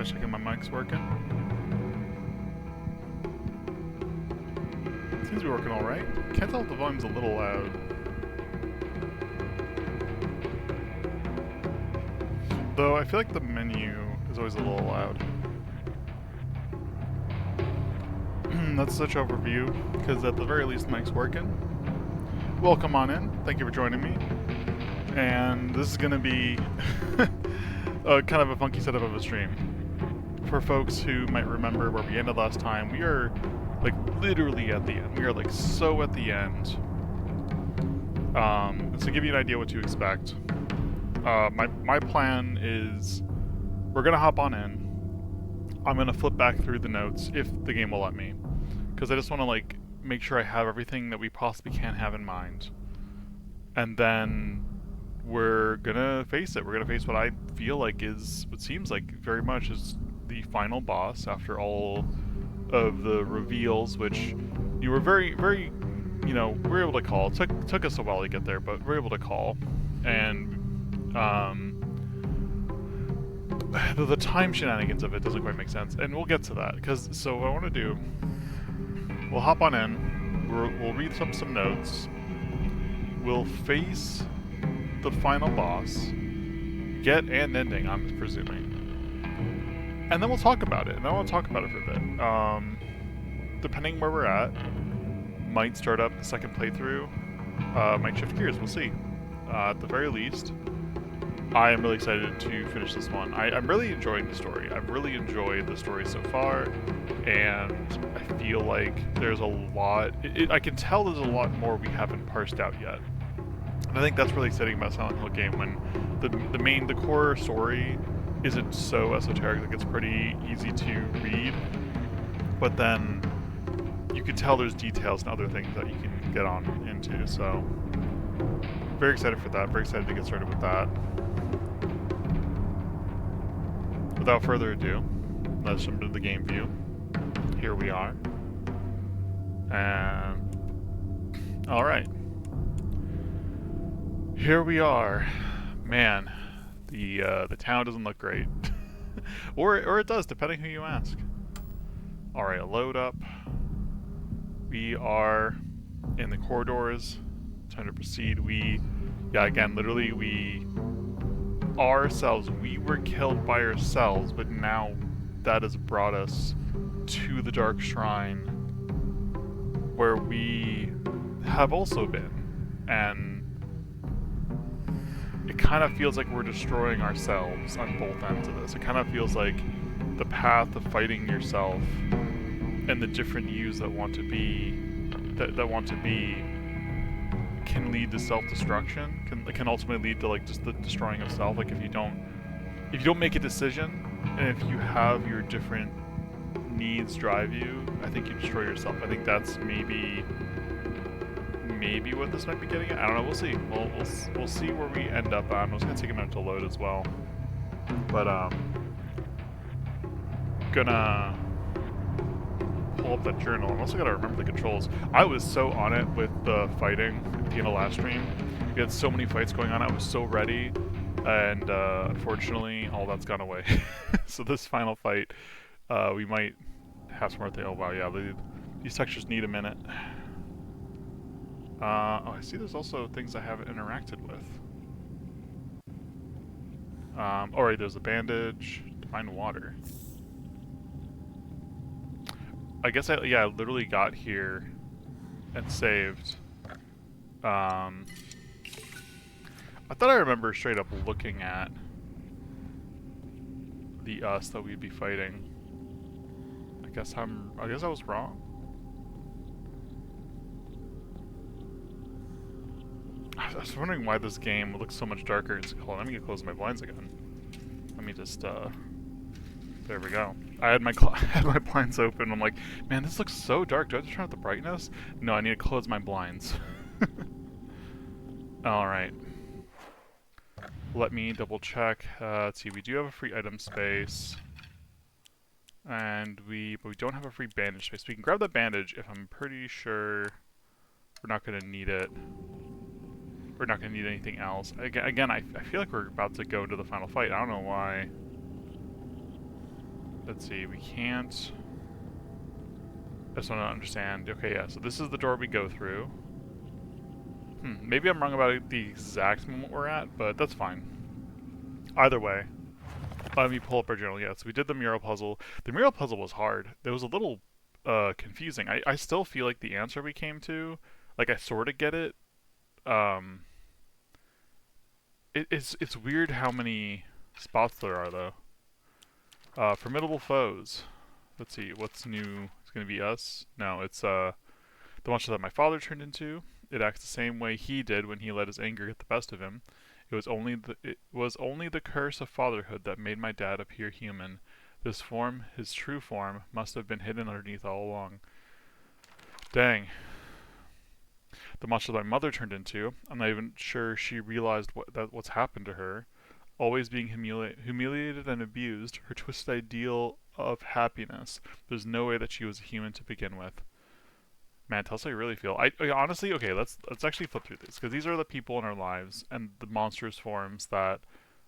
Try checking my mic's working. Seems to be working alright. Can't tell if the volume's a little loud. Though I feel like the menu is always a little loud. That's such overview, because at the very least mic's working. Welcome on in. Thank you for joining me. And this is going to be kind of a funky setup of a stream. For folks who might remember where we ended last time, we are like literally at the end. We are like so at the end. To give you an idea what to expect, my plan is we're gonna hop on in. I'm gonna flip back through the notes if the game will let me, because I just want to like make sure I have everything that we possibly can have in mind, and then we're gonna face it. We're gonna face what I feel like is what seems like very much is the final boss after all of the reveals, which you were very, very, we were able to call. It took us a while to get there, but we were able to call. And the time shenanigans of it doesn't quite make sense, and we'll get to that. So what I want to do, we'll hop on in. We'll read some notes. We'll face the final boss, get an ending, I'm presuming. And then we'll talk about it, and I want to talk about it for a bit. Depending where we're at, might start up the second playthrough, might shift gears, we'll see. At the very least, I am really excited to finish this one. I'm really enjoying the story. I've really enjoyed the story so far, and I feel like there's a lot, I can tell there's a lot more we haven't parsed out yet. And I think that's really exciting about Silent Hill game, when the core story isn't so esoteric, like it's pretty easy to read, but then you can tell there's details and other things that you can get on into, so very excited for that, very excited to get started with that. Without further ado, let's jump into the game view. Here we are. And alright. Here we are. Man, the town doesn't look great. or it does, depending who you ask. Alright, load up. We are in the corridors. Time to proceed. Literally, we were killed by ourselves, but now that has brought us to the Dark Shrine, where we have also been. And it kind of feels like we're destroying ourselves on both ends of this. It kind of feels like the path of fighting yourself and the different yous that want to be can lead to self-destruction. Can ultimately lead to like just the destroying of self. Like if you don't make a decision, and if you have your different needs drive you, I think you destroy yourself. I think that's maybe what this might be getting at. I don't know. We'll see. We'll see where we end up on. I was gonna take a minute to load as well, but gonna pull up that journal. I'm also gotta remember the controls. I was so on it with the fighting at the end of last stream. We had so many fights going on. I was so ready, and unfortunately, all that's gone away. So this final fight, we might have some more things. Oh wow, yeah, these textures need a minute. Oh, I see there's also things I haven't interacted with. Alright, there's a bandage. To find water. I guess I literally got here and saved. I thought I remember straight up looking at the us that we'd be fighting. I guess I was wrong. I was wondering why this game looks so much darker. Hold on, let me close my blinds again. Let me just, there we go. I had my blinds open. I'm like, man, this looks so dark. Do I have to turn up the brightness? No, I need to close my blinds. Alright. Let me double check. Let's see, we do have a free item space. But we don't have a free bandage space. We can grab the bandage if I'm pretty sure we're not going to need it. We're not going to need anything else. Again, I feel like we're about to go into the final fight. I don't know why. let's see, we can't... I just want to understand. Okay, yeah, so this is the door we go through. Maybe I'm wrong about the exact moment we're at, but that's fine. Either way, let me pull up our journal. Yeah, so we did the mural puzzle. The mural puzzle was hard. It was a little confusing. I still feel like the answer we came to, like I sort of get it. Um, it's weird how many spots there are though. Formidable foes. Let's see, what's new? It's gonna be us. No, it's the monster that my father turned into. It acts the same way he did when he let his anger get the best of him. It was only the curse of fatherhood that made my dad appear human. This form, his true form, must have been hidden underneath all along. Dang. The monster my mother turned into, I'm not even sure she realized what's happened to her. Always being humiliated and abused, her twisted ideal of happiness. There's no way that she was a human to begin with. Man, tell us how you really feel. Honestly, okay, let's actually flip through these because these are the people in our lives and the monstrous forms that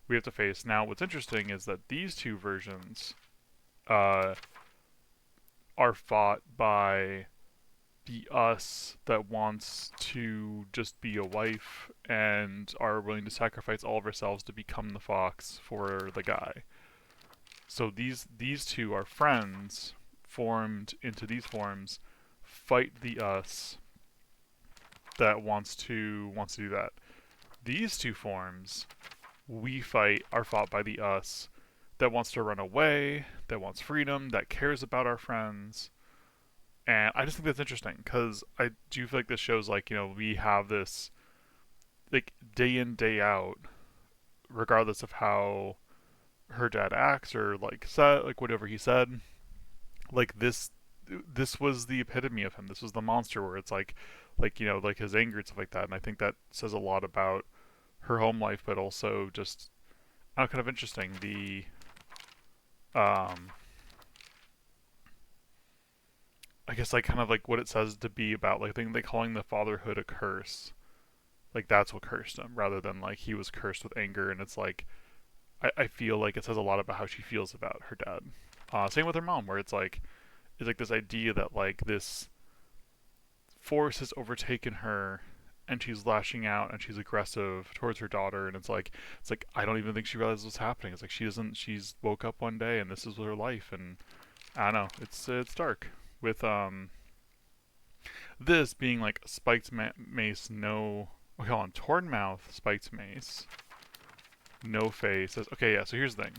we have to face. Now, what's interesting is that these two versions uh, are fought by the us that wants to just be a wife and are willing to sacrifice all of ourselves to become the fox for the guy. So these two are friends formed into these forms, fight the us that wants to do that. These two forms we fight are fought by the us that wants to run away, that wants freedom, that cares about our friends. And I just think that's interesting because I do feel like this shows like, we have this like day in, day out, regardless of how her dad acts or like said like whatever he said, like this was the epitome of him. This was the monster where it's like his anger and stuff like that. And I think that says a lot about her home life, but also just kind of interesting. Um, I guess like kind of like what it says to be about like I think they calling the fatherhood a curse. Like that's what cursed him, rather than like he was cursed with anger. And it's like I feel like it says a lot about how she feels about her dad. Same with her mom, where it's like this idea that like this force has overtaken her and she's lashing out and she's aggressive towards her daughter, and it's like I don't even think she realizes what's happening. It's like she's woke up one day and this is her life. And I don't know, it's dark with this being like spiked mace, no, okay, hold on, torn mouth, spiked mace, no face. Okay, yeah, so here's the thing.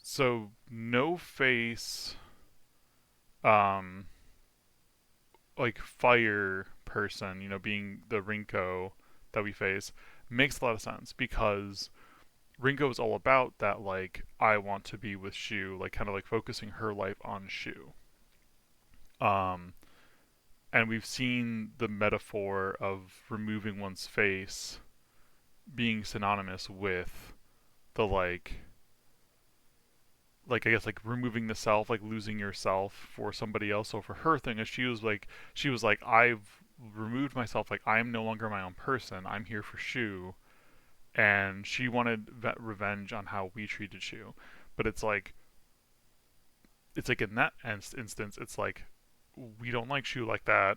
So no face, um like fire person, being the Rinko that we face, makes a lot of sense because Rinko is all about that, like, I want to be with Shu, like, kind of like focusing her life on Shu. Um, and we've seen the metaphor of removing one's face being synonymous with the, like I guess like removing the self, like losing yourself for somebody else. So for her thing, is she was like I've removed myself, like I am no longer my own person. I'm here for Shu, and she wanted revenge on how we treated Shu. But it's like in that instance, it's like we don't like Shu like that,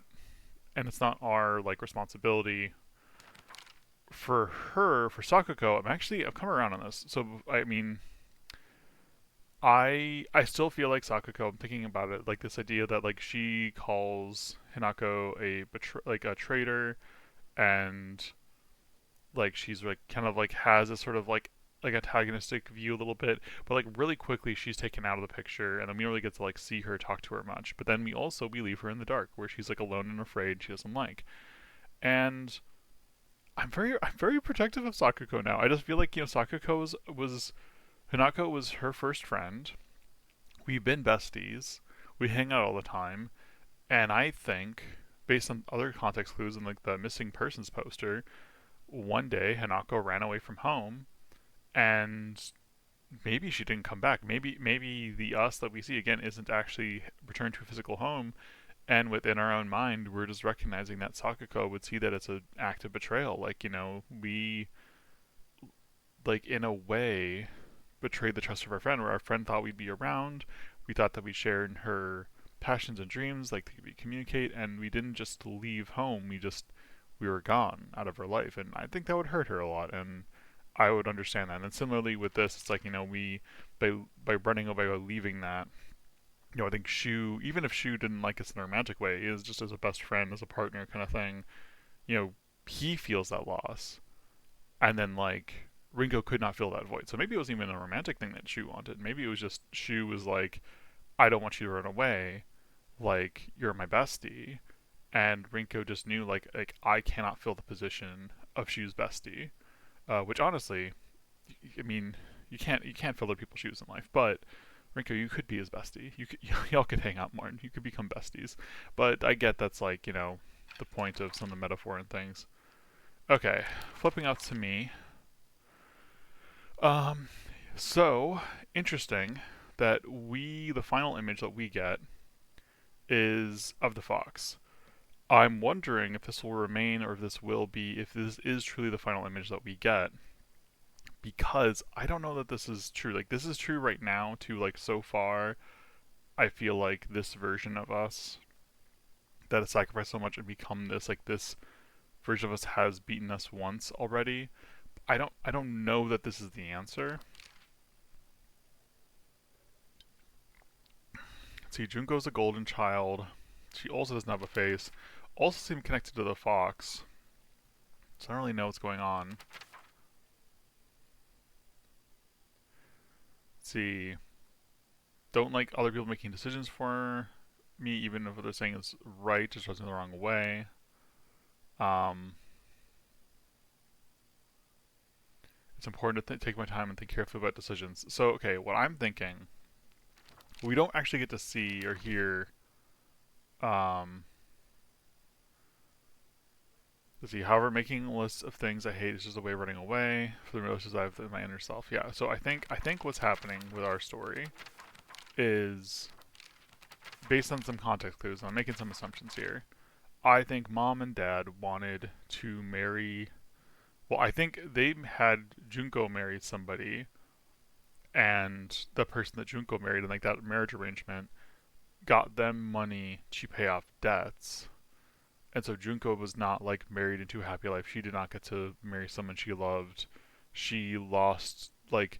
and it's not our like responsibility. For her, for Sakuko, I've come around on this. So I mean, I still feel like Sakuko. I'm thinking about it, like this idea that like she calls Hinako like a traitor, and like she's like kind of like has a sort of like antagonistic view a little bit, but like really quickly she's taken out of the picture, and then we don't really get to like see her, talk to her much. But then we leave her in the dark where she's like alone and afraid she doesn't like. And I'm very protective of Sakuko now. I just feel like Sakuko was Hinako was her first friend. We've been besties. We hang out all the time. And I think, based on other context clues and like the missing persons poster, one day Hanako ran away from home, and maybe she didn't come back. Maybe the us that we see again isn't actually returned to a physical home, and within our own mind we're just recognizing that Sakuko would see that it's an act of betrayal. Like, we, like, in a way, betrayed the trust of our friend, where our friend thought we'd be around. We thought that we shared in her passions and dreams, like we communicate, and we didn't just leave home. We were gone out of her life, and I think that would hurt her a lot, and I would understand that. And similarly with this, it's like, we by running away, by leaving that, I think Shu, even if Shu didn't like us in a romantic way, is just as a best friend, as a partner kind of thing, he feels that loss. And then, like, Rinko could not fill that void. So maybe it wasn't even a romantic thing that Shu wanted. Maybe it was just Shu was like, I don't want you to run away. Like, you're my bestie. And Rinko just knew, like I cannot fill the position of Shu's bestie. Which honestly, I mean, you can't fill other people's shoes in life, but Rinko, you could be his bestie. Y'all could hang out more, and you could become besties. But I get that's like the point of some of the metaphor and things. Okay, flipping out to me. Um, so interesting that the final image that we get is of the fox. I'm wondering if this will remain or if this is truly the final image that we get, because I don't know that this is true. Like, this is true right now, to like so far. I feel like this version of us that has sacrificed so much and become this, like, this version of us has beaten us once already. I don't know that this is the answer. See, Junko's a golden child. She also doesn't have a face. Also seems connected to the fox. So I don't really know what's going on. Let's see. Don't like other people making decisions for me, even if what they're saying is right, just runs in the wrong way. Um, it's important to take my time and think carefully about decisions. So, okay, what I'm thinking, we don't actually get to see or hear. Um, let's see. However, making lists of things I hate is just a way of running away for the emotions I have in my inner self. Yeah. So I think what's happening with our story is based on some context clues. I'm making some assumptions here. I think mom and dad wanted to marry. Well, I think they had Junko marry somebody, and the person that Junko married, and like that marriage arrangement, got them money to pay off debts. And so Junko was not like married into a happy life. She did not get to marry someone she loved. She lost like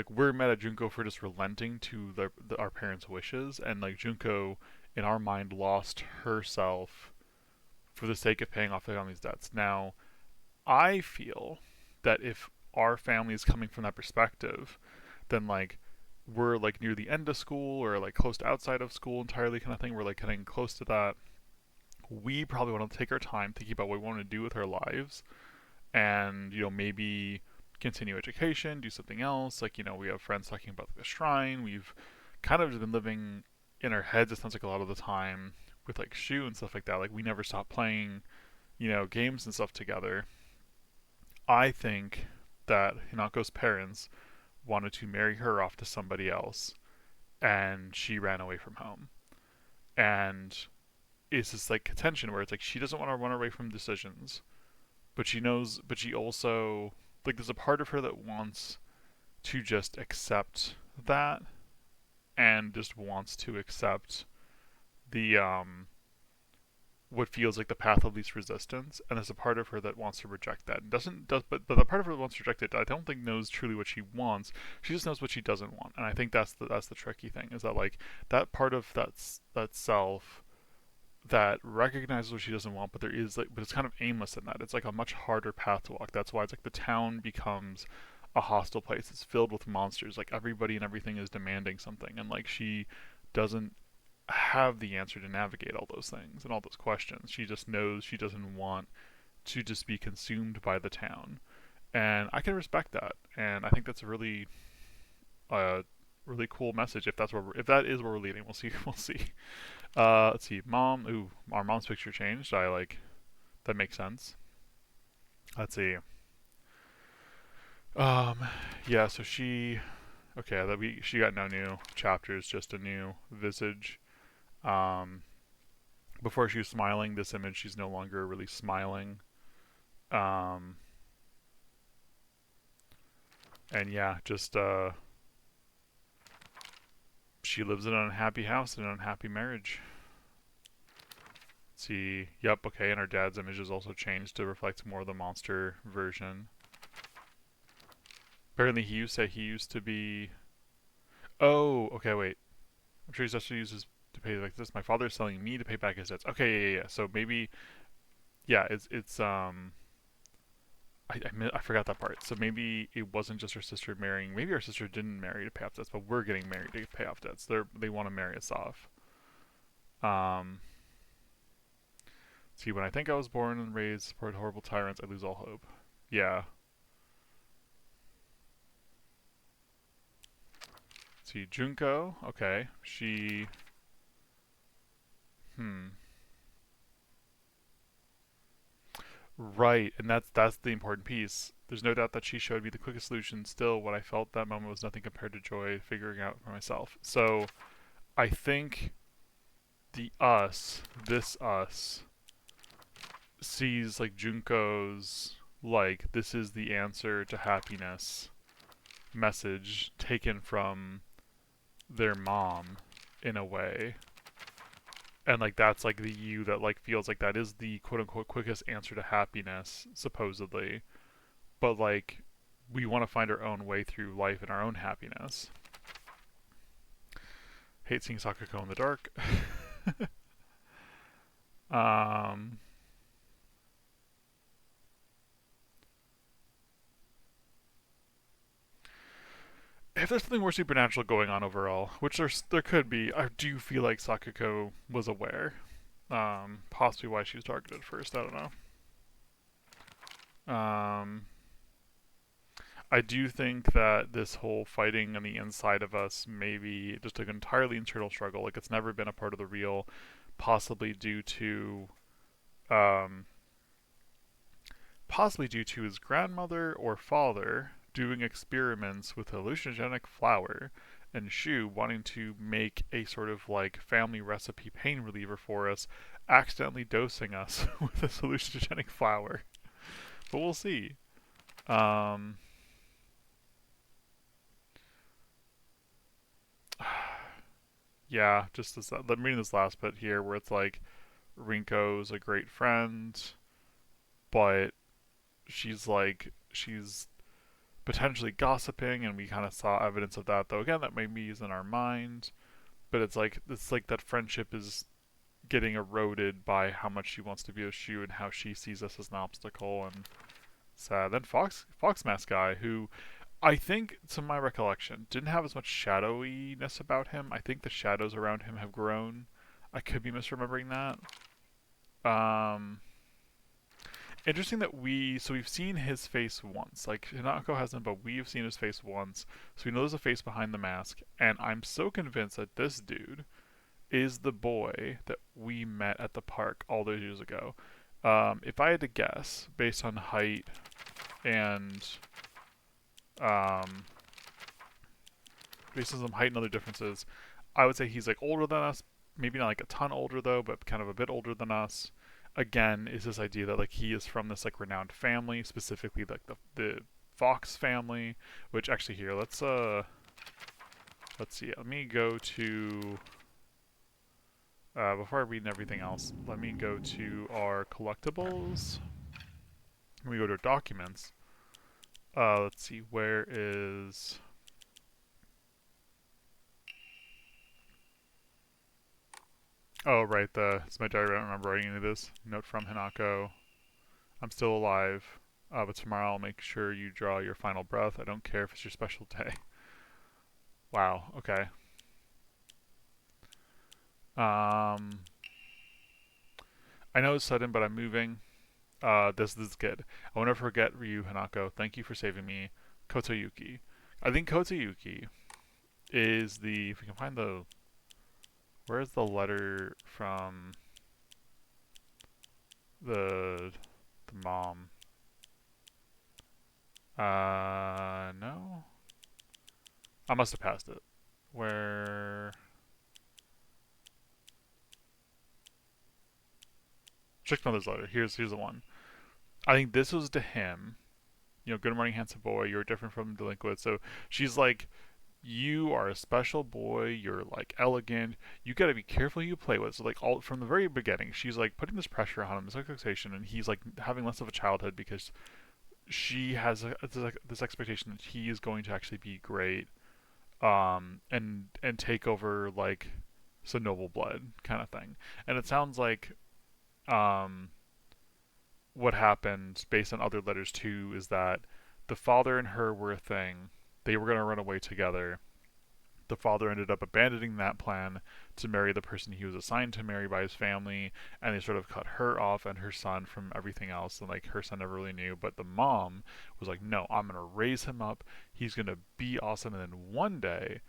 we're mad at Junko for just relenting to our parents' wishes, and like Junko, in our mind, lost herself for the sake of paying off their family's debts. Now, I feel that if our family is coming from that perspective, then like we're like near the end of school or like close to outside of school entirely kind of thing. We're like getting close to that. We probably want to take our time thinking about what we want to do with our lives, and maybe continue education, do something else. Like, we have friends talking about the shrine. We've kind of just been living in our heads, it sounds like, a lot of the time with like Shu and stuff like that. Like, we never stop playing, games and stuff together. I think that Hinako's parents wanted to marry her off to somebody else, and she ran away from home. And it's this like contention where it's like she doesn't want to run away from decisions, but she knows, but she also, like, there's a part of her that wants to just accept that, and just wants to accept the what feels like the path of least resistance, and there's a part of her that wants to reject that. And doesn't does but the part of her that wants to reject it, I don't think knows truly what she wants. She just knows what she doesn't want, and I think that's the tricky thing, is that like that part of that self that recognizes what she doesn't want, but there is like, but it's kind of aimless in that. It's like a much harder path to walk. That's why it's like the town becomes a hostile place. It's filled with monsters. Like, everybody and everything is demanding something, and like she doesn't have the answer to navigate all those things and all those questions. She just knows she doesn't want to just be consumed by the town, and I can respect that. And I think that's a really cool message. If that is where we're leading, we'll see. We'll see. Let's see. Mom. Ooh, our mom's picture changed. I like that makes sense. Let's see. Um, yeah. So okay. She got no new chapters, just a new visage. Um, before she was smiling. This image, she's no longer really smiling. Um, and yeah, just She lives in an unhappy house and an unhappy marriage. Let's see, yep, okay, and her dad's image is also changed to reflect more of the monster version. Apparently he used to be... Oh, okay, wait. I'm sure he's actually uses to pay like this. My father's telling me to pay back his debts. Okay, yeah. So maybe, yeah, it's. I forgot that part. So maybe it wasn't just her sister marrying. Maybe our sister didn't marry to pay off debts, but we're getting married to pay off debts. They want to marry us off. Um. See, when I think I was born and raised support horrible tyrants, I lose all hope. Yeah. See, Junko. Okay, she. Hmm. Right, and that's the important piece. There's no doubt that she showed me the quickest solution. Still, what I felt that moment was nothing compared to joy figuring out for myself. So I think this us, sees like Junko's like this is the answer to happiness message taken from their mom in a way. And like that's like the you that like feels like that is the quote unquote quickest answer to happiness, supposedly. But like we want to find our own way through life and our own happiness. Hate seeing Sakako in the dark. um, if there's something more supernatural going on overall, which there could be, I do feel like Sakako was aware. Possibly why she was targeted first. I don't know. I do think that this whole fighting on the inside of us may be just an entirely internal struggle. Like it's never been a part of the real, possibly due to, um, possibly due to his grandmother or father doing experiments with hallucinogenic flower, and Shu wanting to make a sort of like family recipe pain reliever for us, accidentally dosing us with this hallucinogenic flower. But we'll see. Um, yeah, just this. I'm reading this last bit here where it's like Rinko's a great friend, but she's potentially gossiping, and we kind of saw evidence of that. Though again, that maybe is in our mind, but it's like that friendship is getting eroded by how much she wants to be a Shu and how she sees us as an obstacle. And sad. Then Fox Mask guy, who I think, to my recollection, didn't have as much shadowiness about him. I think the shadows around him have grown. I could be misremembering that. Um, Interesting that we've seen his face once. Like Hinako hasn't, but we've seen his face once, so we know there's a face behind the mask. And I'm so convinced that this dude is the boy that we met at the park all those years ago. If I had to guess, based on height and um, based on some height and other differences, I would say he's like older than us. Maybe not like a ton older though, but kind of a bit older than us. Again, is this idea that like he is from this like renowned family, specifically like the Fox family. Which actually here, let's see. Let me go to before I read everything else. Let me go to our collectibles. Let me go to our documents. Let's see. Where is Oh, right, it's my diary. I don't remember writing any of this. Note from Hinako. I'm still alive, but tomorrow I'll make sure you draw your final breath. I don't care if it's your special day. Wow, okay. I know it's sudden, but I'm moving. This is good. I won't ever forget Ryu Hinako. Thank you for saving me. Kotoyuki. I think Kotoyuki is the... If we can find the... Where's the letter from the mom? No? I must have passed it. Where... Check Mother's letter. Here's the one. I think this was to him. You know, good morning, handsome boy. You're different from delinquent. So she's like, you are a special boy, you're like elegant, you got to be careful who you play with. So like all from the very beginning, she's like putting this pressure on him, this expectation, and he's like having less of a childhood because she has this expectation that he is going to actually be great, and take over like some noble blood kind of thing. And it sounds like um, what happened based on other letters too is that the father and her were a thing. They were going to run away together. The father ended up abandoning that plan to marry the person he was assigned to marry by his family, and they sort of cut her off and her son from everything else. And like her son never really knew, but the mom was like, "No, I'm gonna raise him up. He's gonna be awesome, and then one day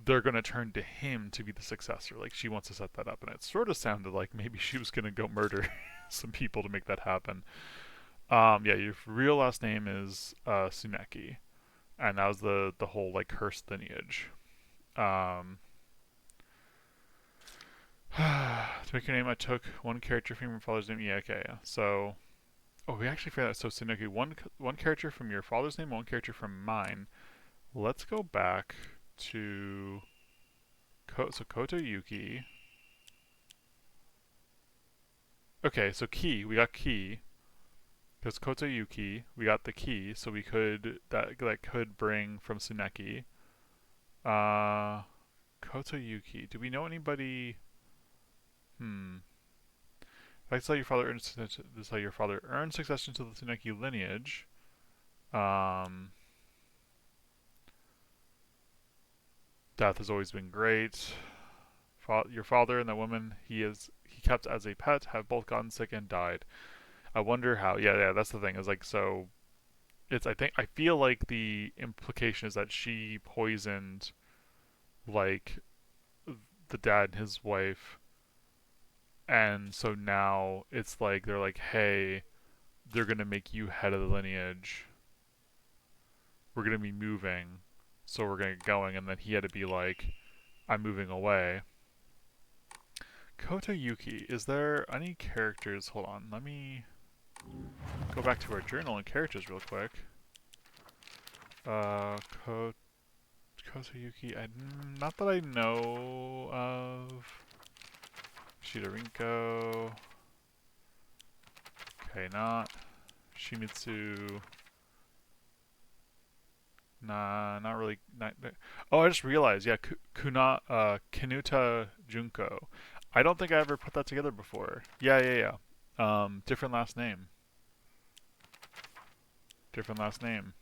they're gonna turn to him to be the successor." Like she wants to set that up, and it sort of sounded like maybe she was gonna go murder some people to make that happen. Yeah, your real last name is Tsuneki, and that was the whole like cursed lineage. Um, to make your name, I took one character from your father's name. Yeah, okay. So, oh, we actually figured that. So, Tsuneki, one character from your father's name, one character from mine. Let's go back to Koto Yuki. Okay, so key. We got key. There's Koto Yuki. We got the key, so we could that could bring from Tsuneki. Uh, Koto Yuki. Do we know anybody? Hmm. That's how your father earns. This is how your father earned succession to the Tsuneki lineage. Um, Death has always been great. Your father and the woman he kept as a pet have both gotten sick and died. I wonder how. Yeah, yeah, that's the thing. Is like so. I feel like the implication is that she poisoned like the dad and his wife, and so now it's like they're like, hey, they're gonna make you head of the lineage. We're gonna be moving, so we're gonna get going. And then he had to be like, I'm moving away. Koto Yuki, is there any characters? Hold on, let me go back to our journal and characters real quick. Uh, Koto Yuki, not that I know of. Shidorinko. Okay, not. Shimizu. Nah, not really. Oh, I just realized. Yeah, Kinuta Junko. I don't think I ever put that together before. Yeah, yeah, yeah. Different last name. Different last name.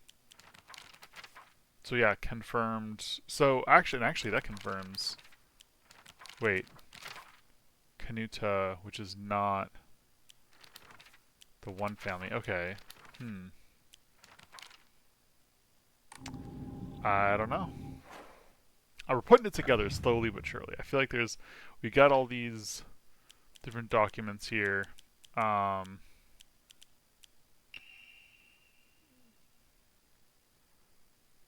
So yeah, confirmed. So actually, that confirms. Wait, Kanuta, which is not the one family. Okay. Hmm. I don't know. We're putting it together slowly but surely. I feel like we got all these different documents here. Um,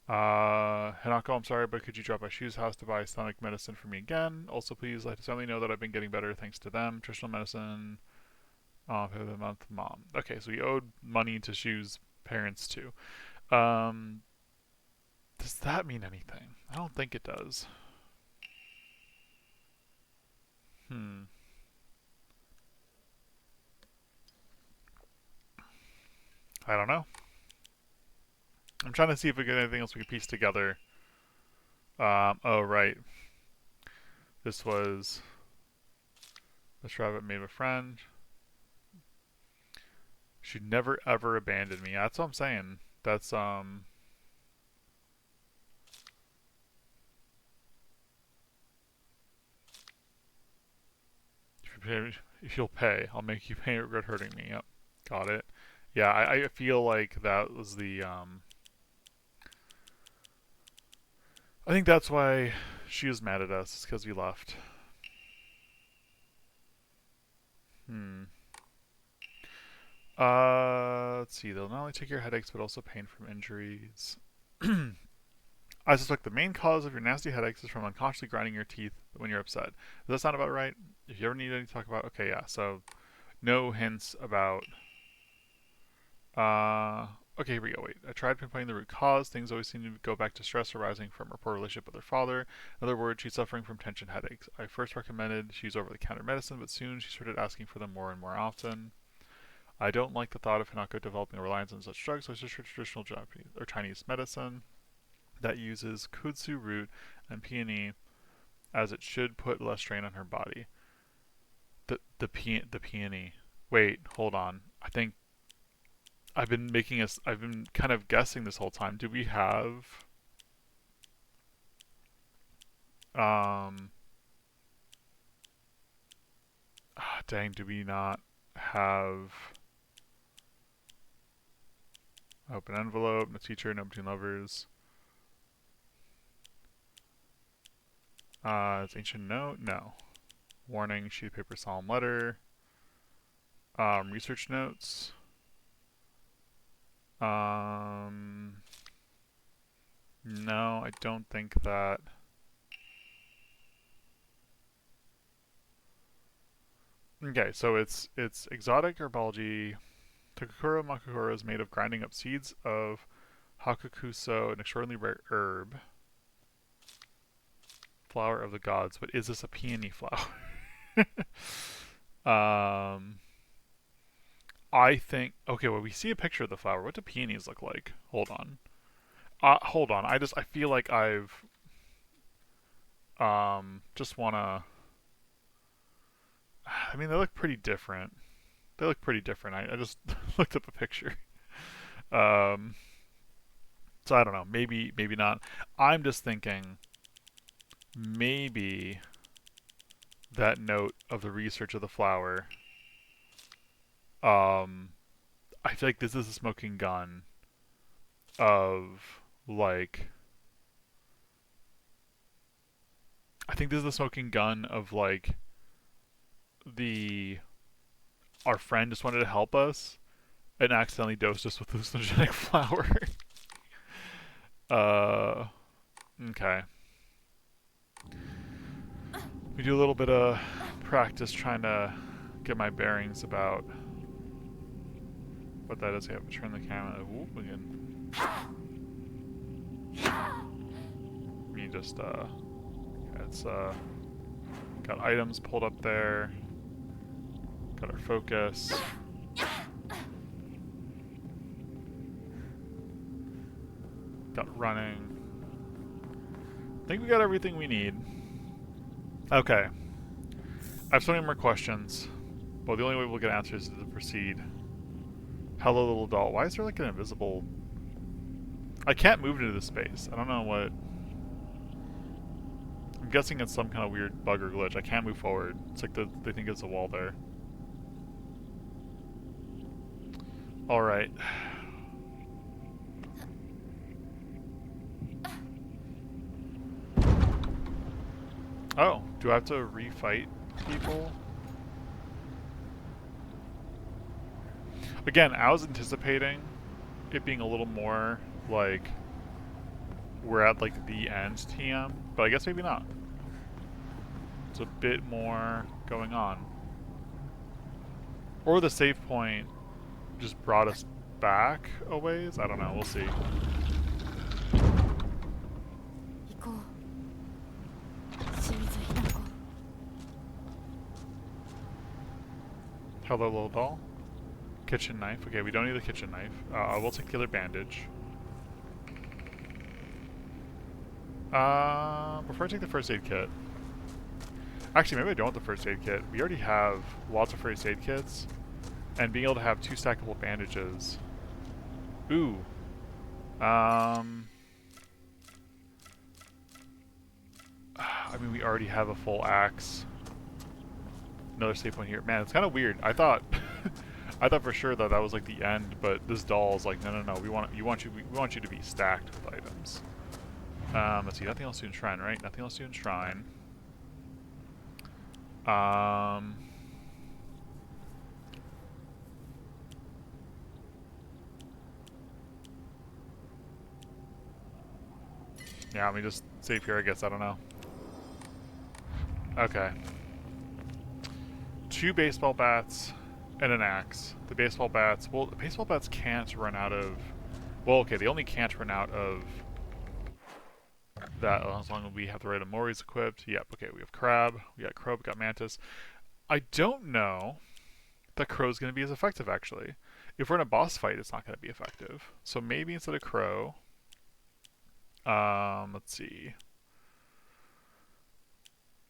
Hanako, I'm sorry, but could you drop by Shu's house to buy stomach medicine for me again? Also, please let family know that I've been getting better thanks to them. Nutritional medicine, for the month, mom. Okay, so we owed money to Shu's parents too. Um, does that mean anything? I don't think it does. Hmm. I don't know. I'm trying to see if we get anything else we can piece together. Oh, right. This was. This rabbit made a friend. She never ever abandoned me. That's what I'm saying. That's. If you'll pay, I'll make you pay regret hurting me. Yep. Got it. Yeah, I feel like that was the. I think that's why she was mad at us. It's because we left. Hmm. Let's see. They'll not only take your headaches, but also pain from injuries. I suspect the main cause of your nasty headaches is from unconsciously grinding your teeth when you're upset. Does that sound about right? If you ever need anything to talk about, okay, yeah. So, no hints about. Okay, here we go. Wait. I tried pinpointing the root cause. Things always seem to go back to stress arising from her poor relationship with her father. In other words, she's suffering from tension headaches. I first recommended she use over-the-counter medicine, but soon she started asking for them more and more often. I don't like the thought of Hinako developing a reliance on such drugs, so I switched to traditional Japanese or Chinese medicine that uses kudzu root and peony, as it should put less strain on her body. The peony. Wait, hold on. I think I've been kind of guessing this whole time. Do we have um dang, do we not have open envelope, no teacher, no between lovers? It's ancient note? No. Warning, sheet of paper, solemn letter. Research notes. No, I don't think that. Okay, so it's exotic herbology. Takakura makakura is made of grinding up seeds of Hakakuso, an extraordinarily rare herb. Flower of the gods. But is this a peony flower? I think. Okay, well, we see a picture of the flower. What do peonies look like? Hold on. Hold on. I feel like I've just wanna. I mean, they look pretty different. They look pretty different. I just looked up a picture. Um, so I don't know. Maybe not. I'm just thinking maybe that note of the research of the flower. Um, I feel like this is a smoking gun of like. I think this is the smoking gun of like the our friend just wanted to help us and accidentally dosed us with hallucinogenic flower. Okay. We do a little bit of practice trying to get my bearings about what that is. I have to turn the camera. Whoop again. Me just it's got items pulled up there. Got our focus. Got running. I think we got everything we need. Okay. I have so many more questions. Well, the only way we'll get answers is to proceed. Hello, little doll. Why is there like an invisible... I can't move into this space. I don't know what... I'm guessing it's some kind of weird bug or glitch. I can't move forward. It's like they think it's a wall there. Alright. Oh, do I have to refight people? Again, I was anticipating it being a little more like we're at like the end TM, but I guess maybe not. It's a bit more going on. Or the save point just brought us back a ways? I don't know, we'll see. Hello, little doll. Kitchen knife. Okay, we don't need the kitchen knife. We'll take the other bandage. Before I take the first aid kit. Actually, maybe I don't want the first aid kit. We already have lots of first aid kits. And being able to have 2 stackable bandages. Ooh. I mean, we already have a full axe. Another save point here. Man, it's kind of weird. I thought... I thought for sure that was like the end, but this doll is like, no. We want you to be stacked with items. Let's see. Nothing else to enshrine, right? Nothing else to enshrine. Yeah, let me just save here, I guess. I don't know. Okay. 2 baseball bats and an axe. The baseball bats... Well, the baseball bats can't run out of Well, okay, they only can't run out of that as long as we have the right Amoris equipped. Yep, okay, we have Crab, we got Crow, we got Mantis. I don't know that Crow's going to be as effective, actually. If we're in a boss fight, it's not going to be effective. So maybe instead of Crow, let's see.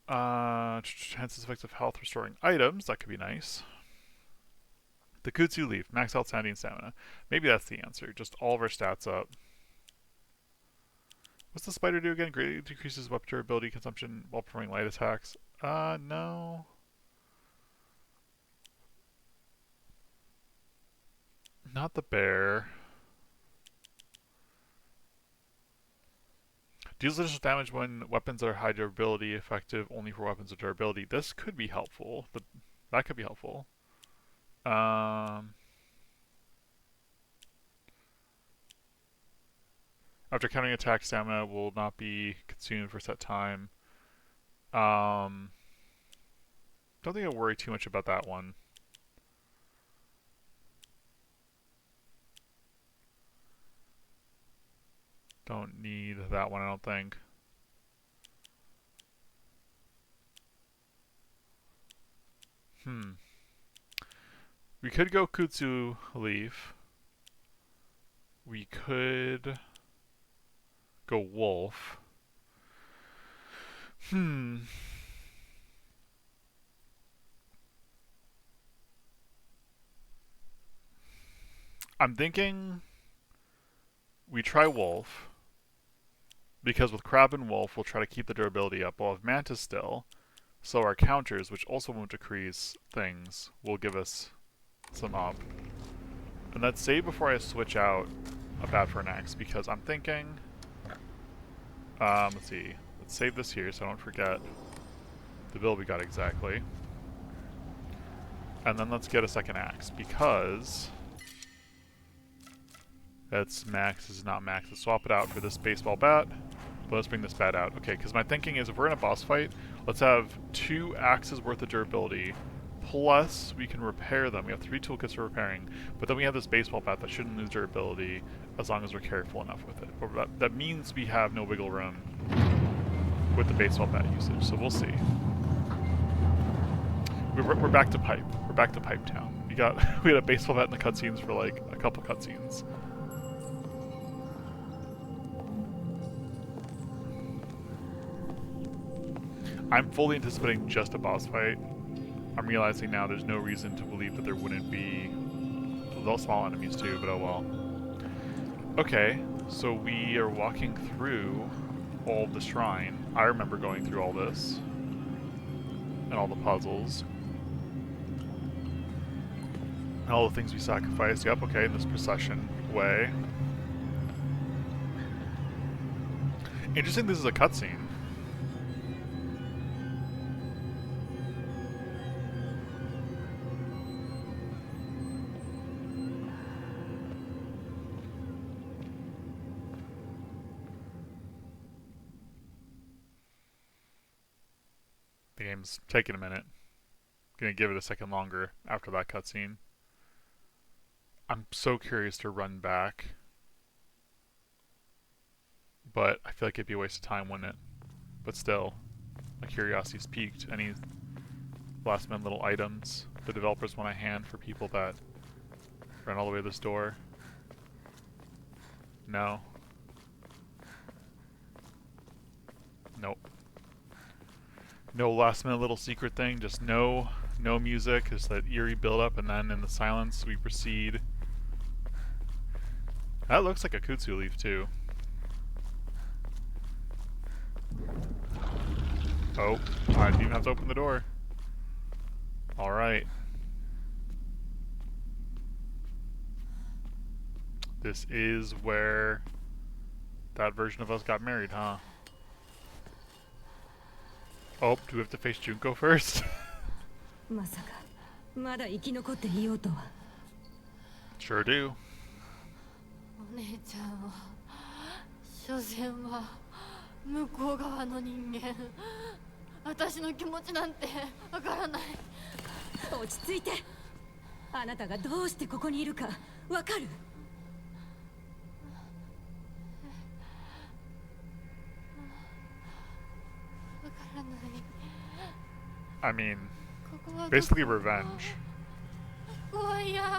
Enhances effective health restoring items. That could be nice. The Kutsu Leaf. Max health, sanity, and stamina. Maybe that's the answer. Just all of our stats up. What's the spider do again? Greatly decreases weapon durability consumption while performing light attacks. No. Not the bear. Deals additional damage when weapons that are high durability, effective only for weapons of durability. This could be helpful. That could be helpful. After counting attack, stamina will not be consumed for a set time. Don't think I'll worry too much about that one. Don't need that one, I don't think. We could go Kutsu Leaf. We could go Wolf. I'm thinking we try Wolf. Because with Crab and Wolf, we'll try to keep the durability up. We'll have Mantis still. So our counters, which also won't decrease things, will give us some up. And let's save before I switch out a Bat for an Axe, because I'm thinking... let's see. Let's save this here so I don't forget the build we got exactly. And then let's get a second Axe, because... that's max, this is not max. Let's swap it out for this baseball bat. But let's bring this bat out. Okay, because my thinking is if we're in a boss fight, let's have 2 axes worth of durability, plus we can repair them. We have 3 toolkits for repairing, but then we have this baseball bat that shouldn't lose durability as long as we're careful enough with it. But that means we have no wiggle room with the baseball bat usage, so we'll see. We're back to pipe. We're back to Pipe Town. We had a baseball bat in the cutscenes for like a couple cutscenes. I'm fully anticipating just a boss fight. I'm realizing now there's no reason to believe that there wouldn't be little small enemies too, but oh well. Okay, so we are walking through all of the shrine. I remember going through all this. And all the puzzles. And all the things we sacrificed. Yep, okay, in this procession way. Interesting this is a cutscene. The game's taking a minute. Gonna give it a second longer after that cutscene. I'm so curious to run back. But I feel like it'd be a waste of time, wouldn't it? But still, my curiosity's piqued. Any last minute little items the developers want to hand for people that ran all the way to this door? No. Nope. No last minute little secret thing, just no music, just that eerie build up, and then in the silence we proceed. That looks like a Kutsu Leaf too. Oh, I didn't even have to open the door. Alright. This is where that version of us got married, huh? Oh, do we have to face Junko first? Sure do. お姉ちゃんは所詮は向こう側の人間。私の気持ちなんてわからない。落ち着いて。あなたがどうしてここにいるかわかる？ I mean, ここはどこ basically revenge. ここは嫌辛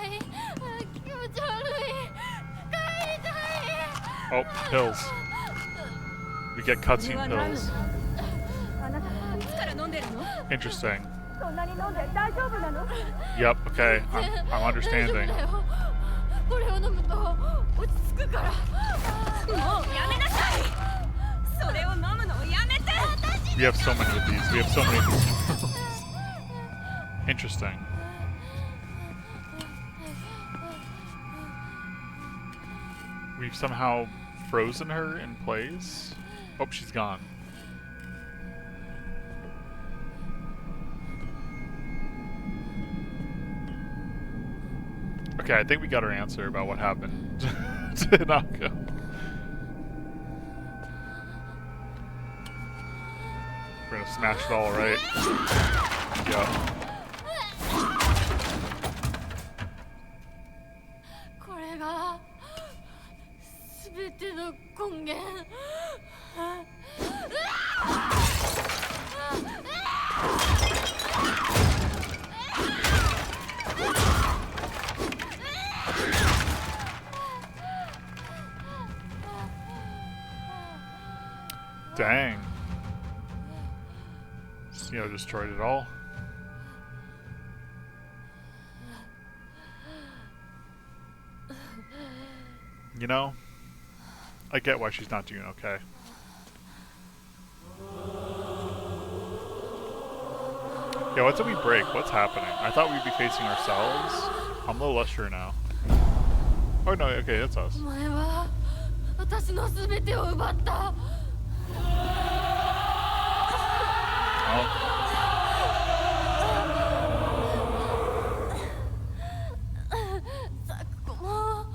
い気持ち悪い帰りたい Oh, pills. We get これ cutscene は何 pills. あなたいつから飲んでるの Interesting. そんなに飲んで大丈夫なの Yep, okay. I'm 大丈夫 understanding. だよこれを飲むと落ち着くからもうやめなさいそれを飲むのをやめて We have so many of these. We have so many of these. Interesting. We've somehow frozen her in place. Oh, she's gone. Okay, I think we got our answer about what happened to Hinako. We're gonna smash it all right. Yep. これが全ての根源 Dang. You know, destroyed it all. You know, I get why she's not doing okay. Yeah, what did we break? What's happening? I thought we'd be facing ourselves. I'm a little less sure now. Oh no, okay, it's us. お前は私の全てを奪った Oh. ザクコも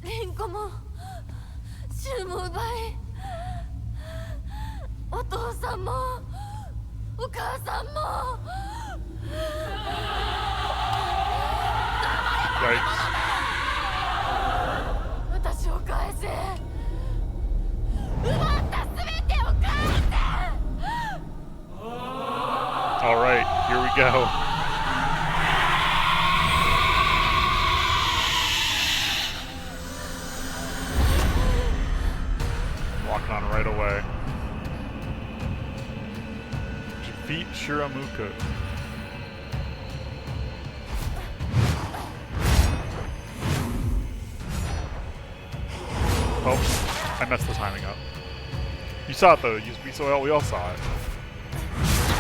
リンコもシュウも奪いお父さんもお母さんも Yikes. 私を返せ奪った全てを返せ Alright, here we go. Walking on right away. Defeat Shiramuka. Oh, I messed the timing up. You saw it though. We all saw it.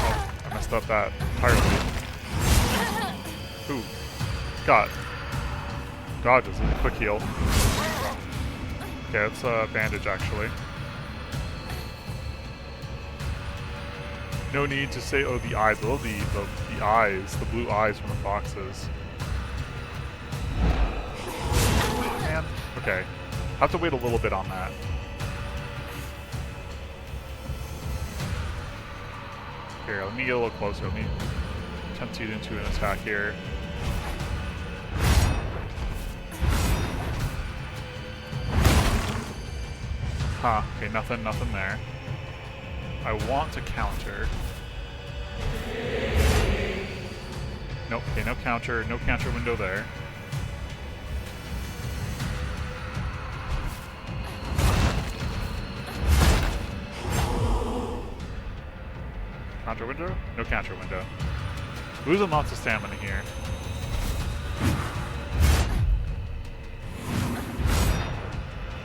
Oh, I messed up that entirely. Ooh, God. Dodges. Quick heal. Okay, it's a bandage actually. No need to say, oh, the eyes. Oh, the eyes, the blue eyes from the foxes. Man. Okay. Have to wait a little bit on that. Here, let me get a little closer. Let me tempt you into an attack here. Huh, okay, nothing there. I want to counter. Nope, okay, no counter window there. Counter window? No counter window. Losing lots of stamina here.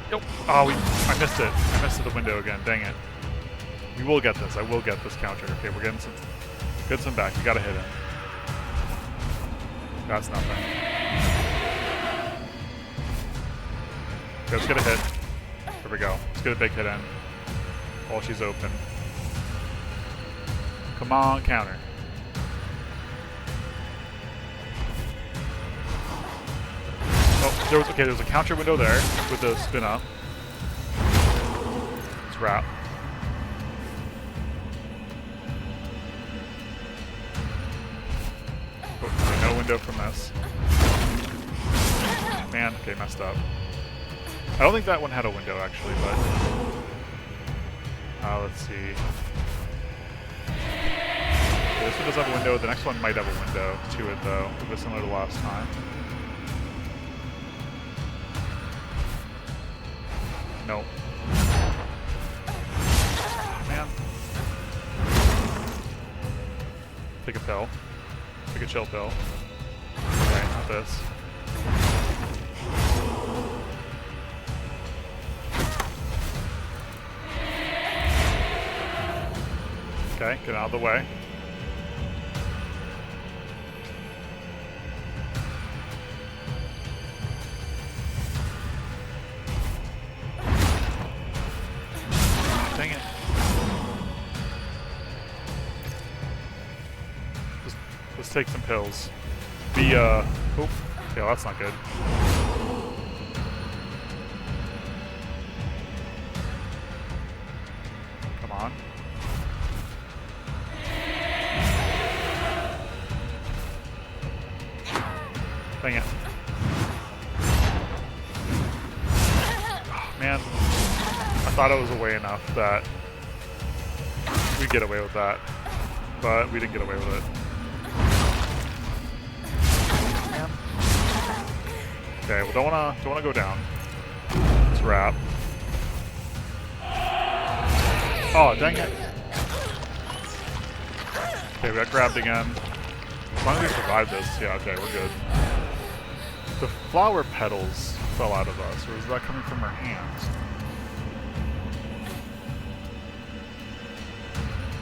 Nope. Oh, I missed it. I missed the window again. Dang it. We will get this. I will get this counter. Okay, we're getting some back. We gotta hit him. That's nothing. Okay, let's get a hit. There we go. Let's get a big hit in. While she's open. Come on, counter. Oh, there was a counter window there with the spin up. Let's wrap. Oh, no window from this. Man, okay, messed up. I don't think that one had a window actually, but let's see. This one does have a window. The next one might have a window to it, though, if it's similar to last time. Nope. Man. Take a pill. Take a chill pill. Okay, not this. Okay, get out of the way. Dang it. Let's take some pills. Oh, yeah, that's not good. Come on. Dang it. Oh, man. I thought it was away enough that we'd get away with that. But we didn't get away with it. Man. Okay, well don't wanna go down. Let's wrap. Oh, dang it. Okay, we got grabbed again. As long as we survive this, yeah, okay, we're good. The flower petals fell out of us, or is that coming from our hands?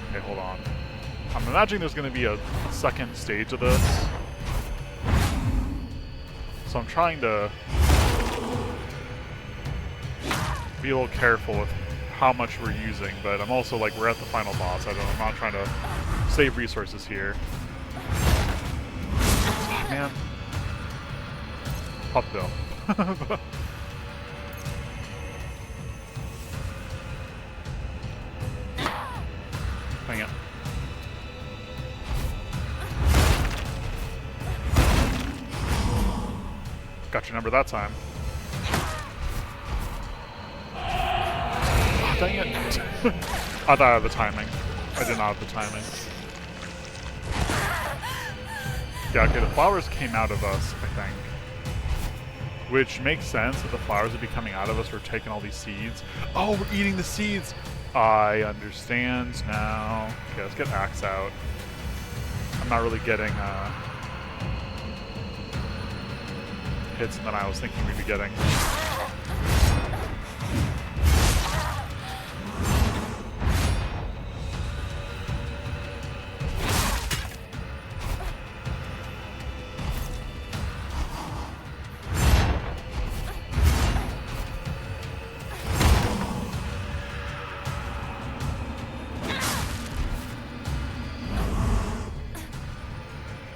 Okay, hold on. I'm imagining there's going to be a second stage of this. So I'm trying to be a little careful with how much we're using, but I'm also like, we're at the final boss. I'm not trying to save resources here. Oh, man. Pop bill. Dang it. Got your number that time. Oh, dang it. I thought I had the timing. I did not have the timing. Yeah, okay, the flowers came out of us, I think. Which makes sense that the flowers would be coming out of us. We're taking all these seeds. Oh, we're eating the seeds! I understand now. Okay, let's get Axe out. I'm not really getting hits than I was thinking we'd be getting.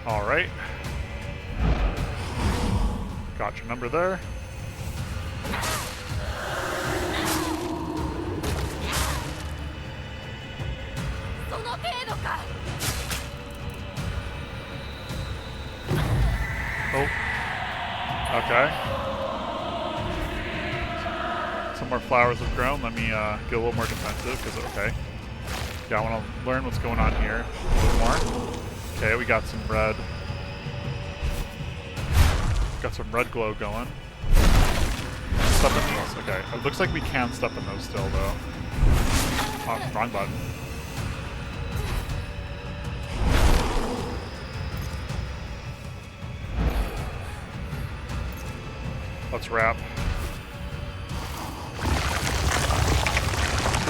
Alright. Got your number there. Oh. Okay. Some more flowers have grown. Let me get a little more defensive, because, okay. Yeah, I want to learn what's going on here a little more. Okay, we got some red. Got some red glow going. Step in those. Okay, it looks like we can step in those still, though. Oh, wrong button. Let's wrap.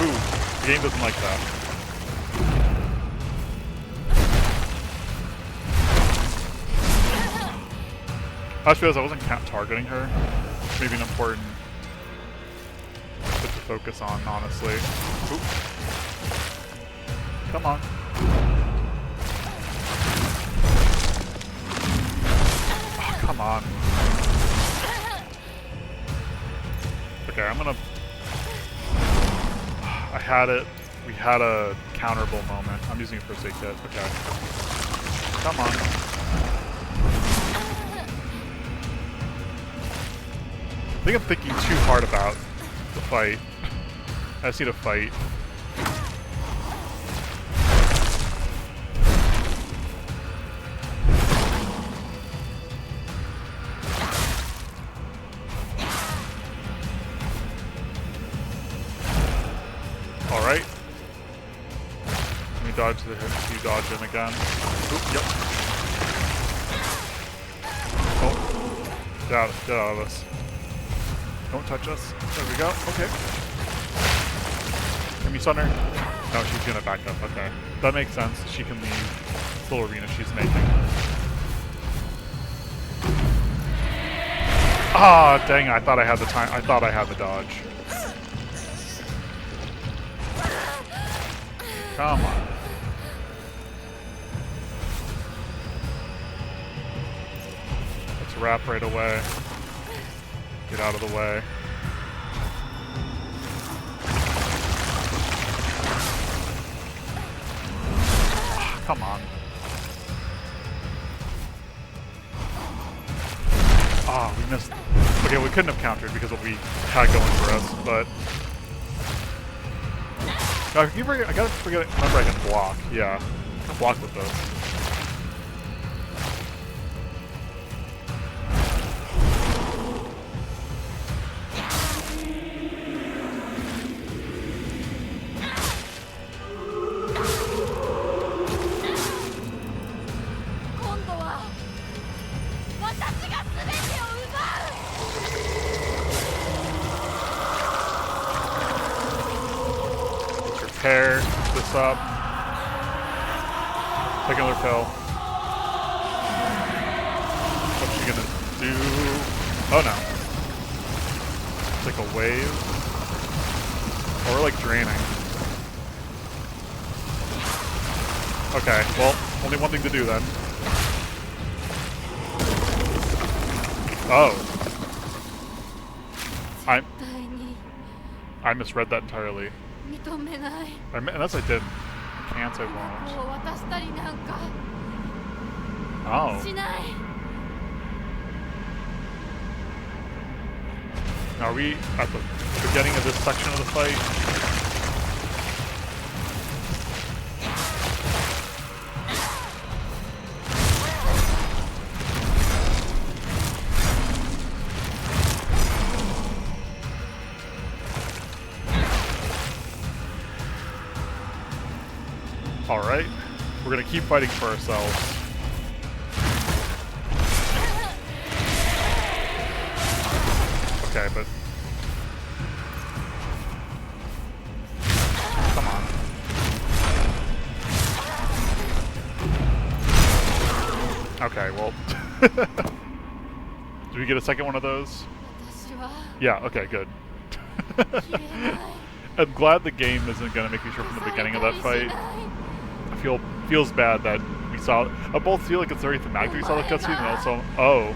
Ooh, the game doesn't like that. I just realized I wasn't targeting her. Maybe an important bit to focus on, honestly. Oop. Come on. Oh, come on. Okay, I'm gonna... I had it. We had a counterable moment. I'm using it for sake hit. Okay. Come on. I think I'm thinking too hard about the fight. I just need to fight. dodge the hit, you dodge in again. Oop, yep. Oh. Get out of this. Don't touch us. There we go. Okay. Can you stun her? No, she's gonna back up. Okay. That makes sense. She can leave this little arena she's making. Ah, dang it. I thought I had the time. I thought I had the dodge. Come on. Let's wrap right away. Get out of the way. Come on. Ah, we missed. Okay, we couldn't have countered because of what we had going for us, but I gotta remember I can block. Yeah, I can block with those. Pair this up. Take another pill. What's she gonna do? Oh no. It's like a wave. Or we're like draining. Okay, well, only one thing to do then. Oh. I misread that entirely. Unless I didn't. Can't say won't. Oh. Are we at the beginning of this section of the fight? Alright, we're gonna keep fighting for ourselves. Okay, but... Come on. Okay, well... Do we get a second one of those? Yeah, okay, good. I'm glad the game isn't gonna make me sure from the beginning of that fight. Feels bad that we saw. I both feel like it's very thematic that we saw the cutscene, and also, oh,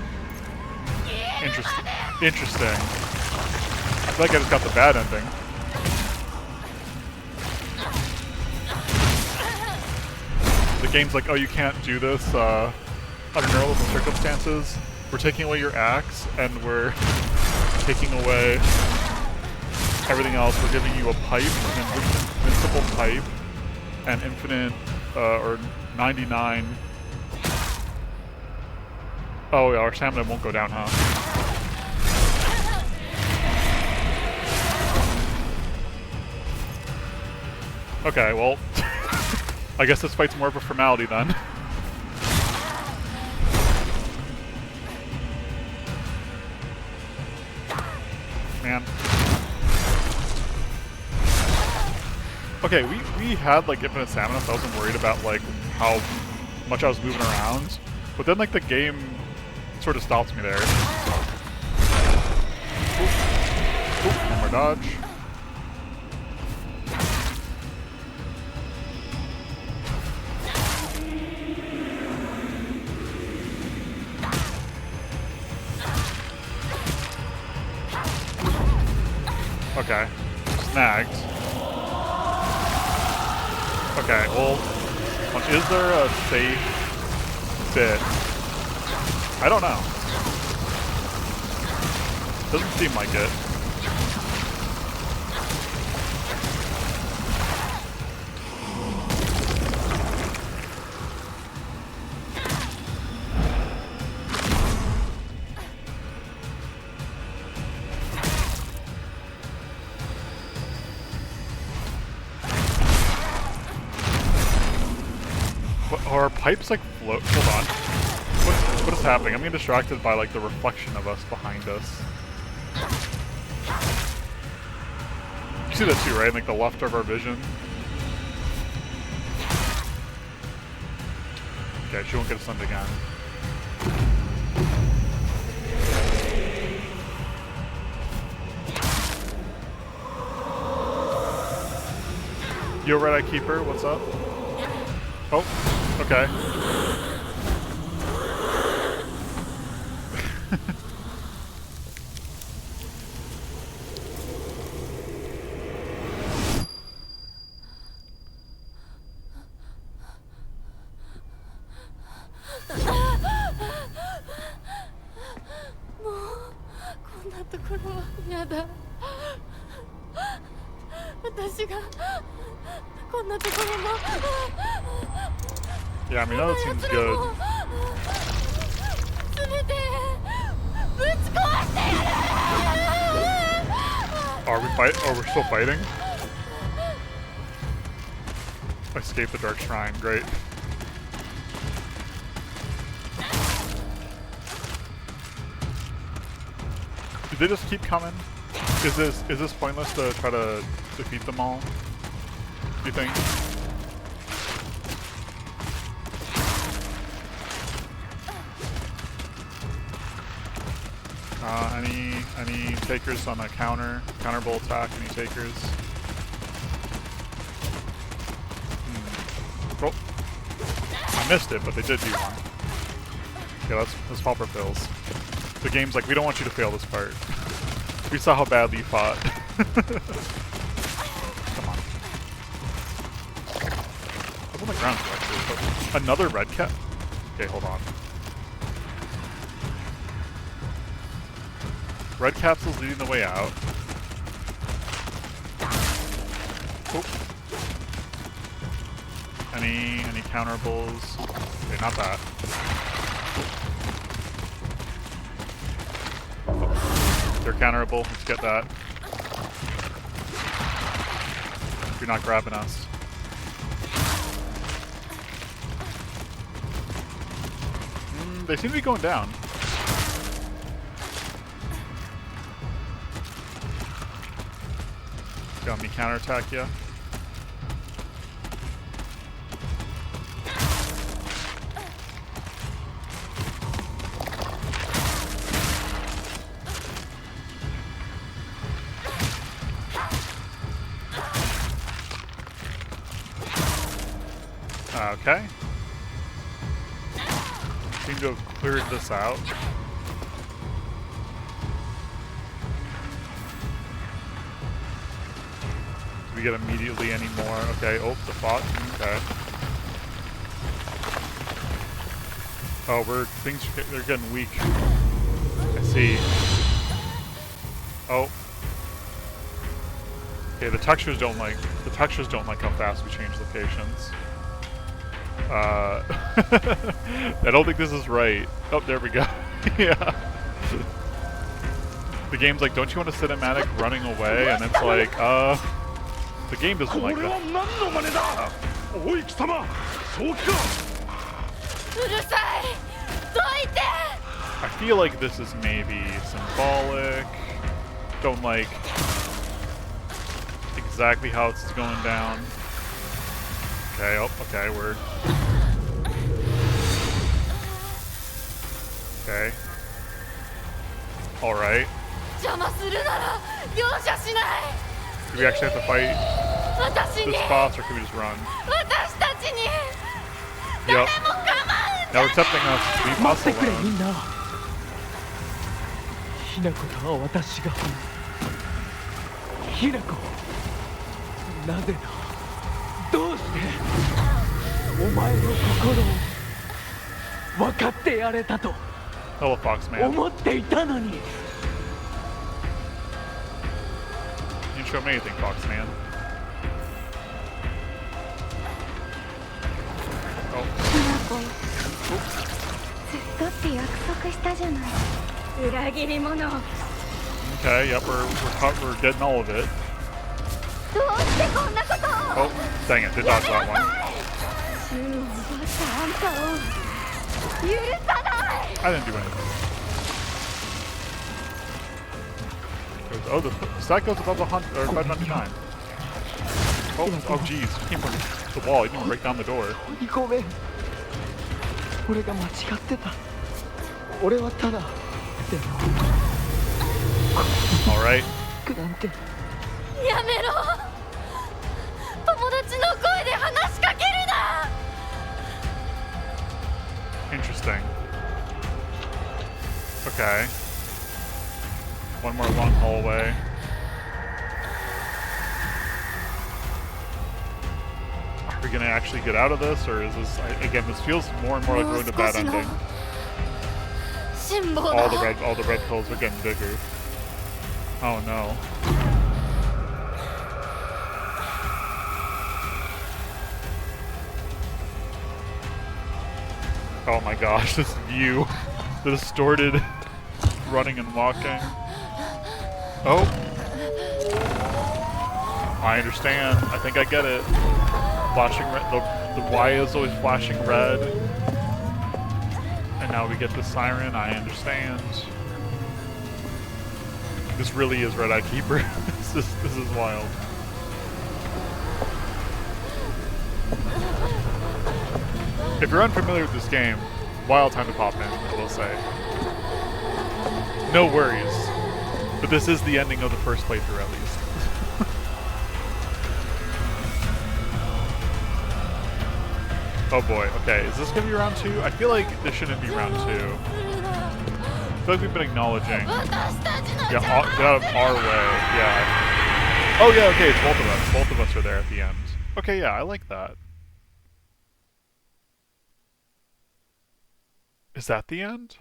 interesting. I feel like I just got the bad ending. The game's like, oh, you can't do this under normal circumstances. We're taking away your axe, and we're taking away everything else. We're giving you a pipe, an invincible pipe, and infinite, or 99. Oh yeah, our stamina won't go down, huh? Okay, well, I guess this fight's more of a formality then. Man. Okay, we had like infinite stamina, so I wasn't worried about like how much I was moving around. But then like the game sort of stops me there. Oop, one more dodge. Okay, snagged. Okay, well, is there a safe bit? I don't know. Doesn't seem like it. pipes like float? Hold on. What is happening? I'm getting distracted by like the reflection of us behind us. You see that too, right? Like the left of our vision. Okay, she won't get stunned again. Yo, Red Eye Keeper, what's up? Oh, okay. Yeah, I mean, that seems good. Are we fight? Oh, we're still fighting? Escape the Dark Shrine, great. Did they just keep coming? Is this pointless to try to defeat them all? Do you think? Any takers on a counterbolt attack? Any takers? Oh, I missed it, but they did do one. Yeah, let's pop our pills. The game's like, we don't want you to fail this part. We saw how badly you fought. Come on. Up on the ground, actually. Another red cap? Okay, hold on. Red capsule's leading the way out. Oh. Any counterballs? Okay, not that. Oh. They're counterable. Let's get that. You're not grabbing us. They seem to be going down. Got me counterattack ya. Okay. Seem to have cleared this out. Do we get immediately any more? Okay, oh, the fought. Okay. Oh, they're getting weak. I see. Oh. Okay, the textures don't like how fast we change locations. I don't think this is right. Oh, there we go. Yeah. The game's like, don't you want a cinematic running away? And it's like, the game doesn't like that. I feel like this is maybe symbolic. Don't like exactly how it's going down. Okay, oh, okay, we're... Okay. Alright. Do we actually have to fight this boss, or can we just run? Yep. Now we're accepting us to leave us alone. ひな子とは私が褒めひな子なぜだどうしてお前の心を分かってやれたと Hello, Foxman. 思っていたのに You didn't show me anything, Foxman. Oh. ずっとって約束したじゃない裏切り者 Okay, yep, we're getting all of it. どうしてこんなことを Oh, dang it, did dodge that one. 死あんたを許さない。 I didn't do anything. Oh, the stack goes above 100 or above 99. Oh, jeez, he came from the wall. He didn't break down the door. ごめん。俺が間違ってた。俺はただ。でも。 All right. なんて。やめろ。友達の声で話しかけるな。 Interesting. Okay. One more long hallway. Are we gonna actually get out of this, or is this again? This feels more and more like we're going to bad ending. 辛抱だ。 All the red pills are getting bigger. Oh no. Oh my gosh, this view. The distorted running and walking. Oh. I understand. I think I get it. Flashing red. The Y is always flashing red. And now we get the siren. I understand. This really is Red Eye Keeper. This is wild. If you're unfamiliar with this game, wild time to pop in, I will say. No worries. But this is the ending of the first playthrough, at least. Oh boy, okay. Is this gonna be round 2? I feel like this shouldn't be round 2. I feel like we've been acknowledging. Yeah, get out of our way. Yeah. Oh yeah, okay, it's both of us. Both of us are there at the end. Okay, yeah, I like that. Is that the end?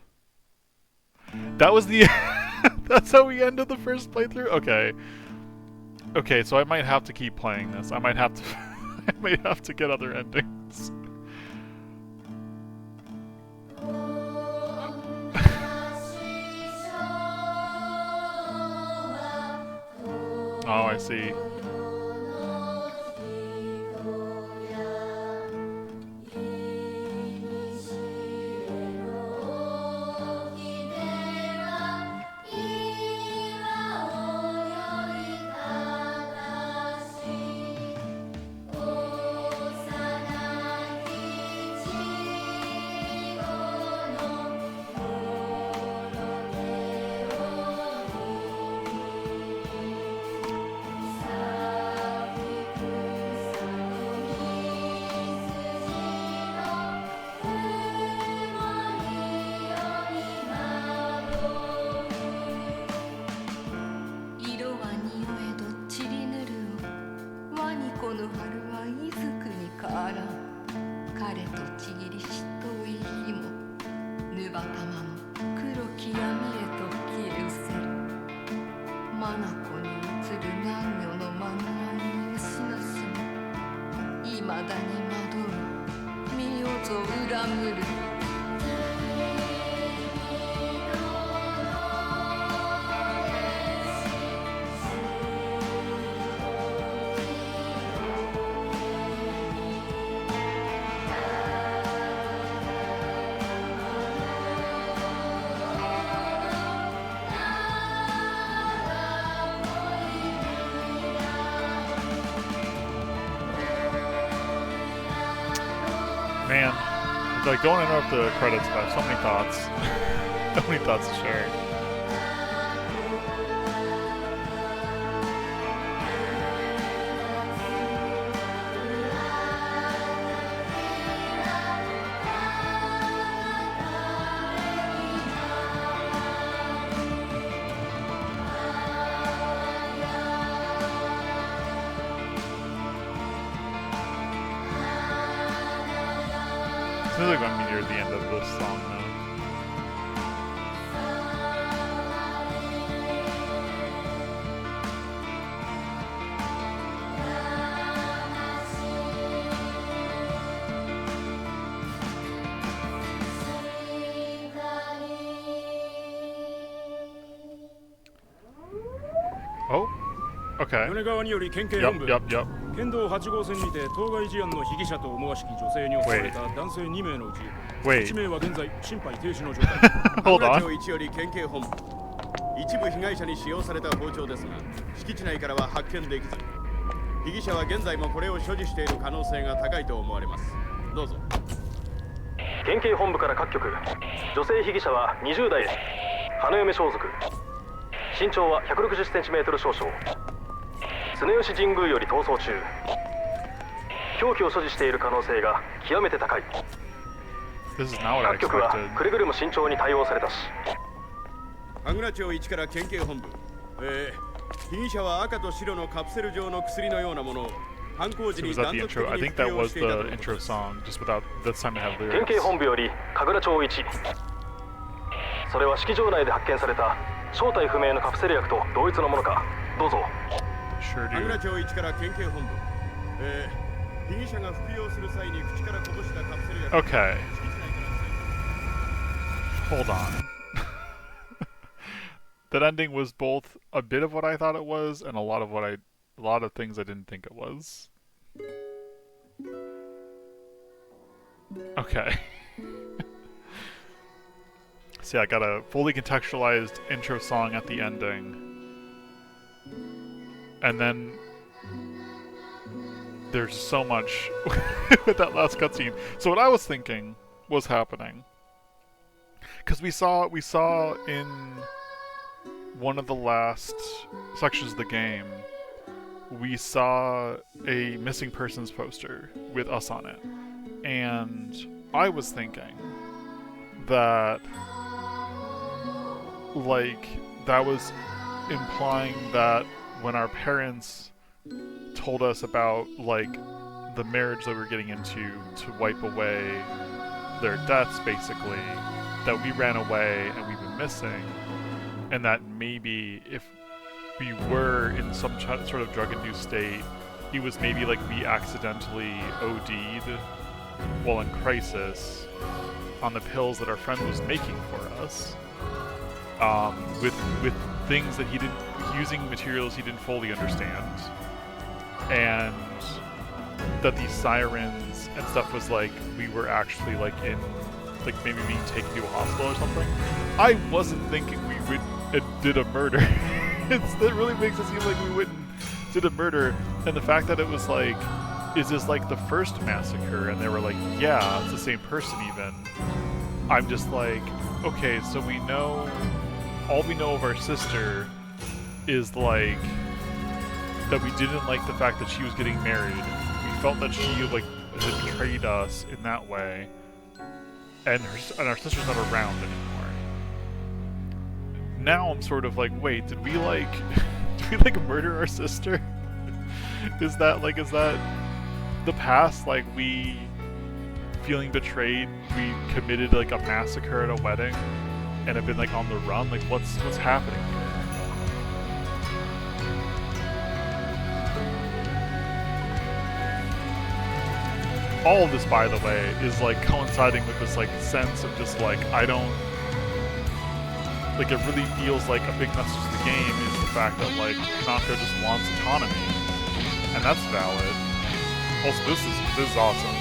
That was the that's how we ended the first playthrough? Okay. Okay, so I might have to keep playing this. I might have to I might have to get other endings. Oh, I see. Man, it's like don't interrupt the credits, but I have so many thoughts. So many thoughts to share. Seems like I'm near the end of this song now. Oh, okay. Yep. 県道8号線にて当該事案の被疑者と思わしき女性に襲われた男性2名のうち Wait. 1名は現在心肺停止の状態 Hold 町 on. 一より県警本部一部被害者に使用された包丁ですが敷地内からは発見できず被疑者は現在もこれを所持している可能性が高いと思われますどうぞ県警本部から各局女性被疑者は20代花嫁装束身長は 160cm 少々常吉神宮より逃走中凶器を所持している可能性が極めて高い This is not what I 各局は expected. くれぐれも慎重に対応されたし神楽町1から県警本部被疑者は赤と白のカプセル状の薬のようなものを犯行時 So に was that 断 the 続的 intro? I に think 服 that 用 was していたと the のこと intro です song, just without this time to have 県警 lyrics. 本部より神楽町1それは式場内で発見された正体不明のカプセル薬と同一のものかどうぞ Sure 神 do. 楽町1から県警本部被疑者が服用する際に口からこぼしたカプセル薬 Okay. 敷地内から Hold on. That ending was both a bit of what I thought it was and a lot of things I didn't think it was. Okay. See, I got a fully contextualized intro song at the ending. And then there's so much with that last cutscene. So what I was thinking was happening, because we saw in one of the last sections of the game, we saw a missing persons poster with us on it, and I was thinking that like that was implying that when our parents told us about like the marriage that we were getting into to wipe away their debts basically, that we ran away and we've been missing, and that maybe if we were in some sort of drug-induced state, it was maybe like we accidentally OD'd while in crisis on the pills that our friend was making for us, with things that he didn't, using materials he didn't fully understand, and that these sirens and stuff was like we were actually like in, like maybe being taken to a hospital or something. I wasn't thinking we did a murder. That really makes it seem like we wouldn't did a murder, and the fact that it was like, is this like the first massacre? And they were like, yeah, it's the same person even. I'm just like, okay, so we know, all we know of our sister is like that we didn't like the fact that she was getting married. We felt that she like had betrayed us in that way, and our sister's not around anymore. Now I'm sort of like, wait, did we like murder our sister? Is that the past, like we feeling betrayed, we committed like a massacre at a wedding and have been like on the run? Like what's happening here? All of this, by the way, is like coinciding with this like sense of just like, I don't, like it really feels like a big message of the game is the fact that like Konako just wants autonomy, and that's valid. Also, this is awesome.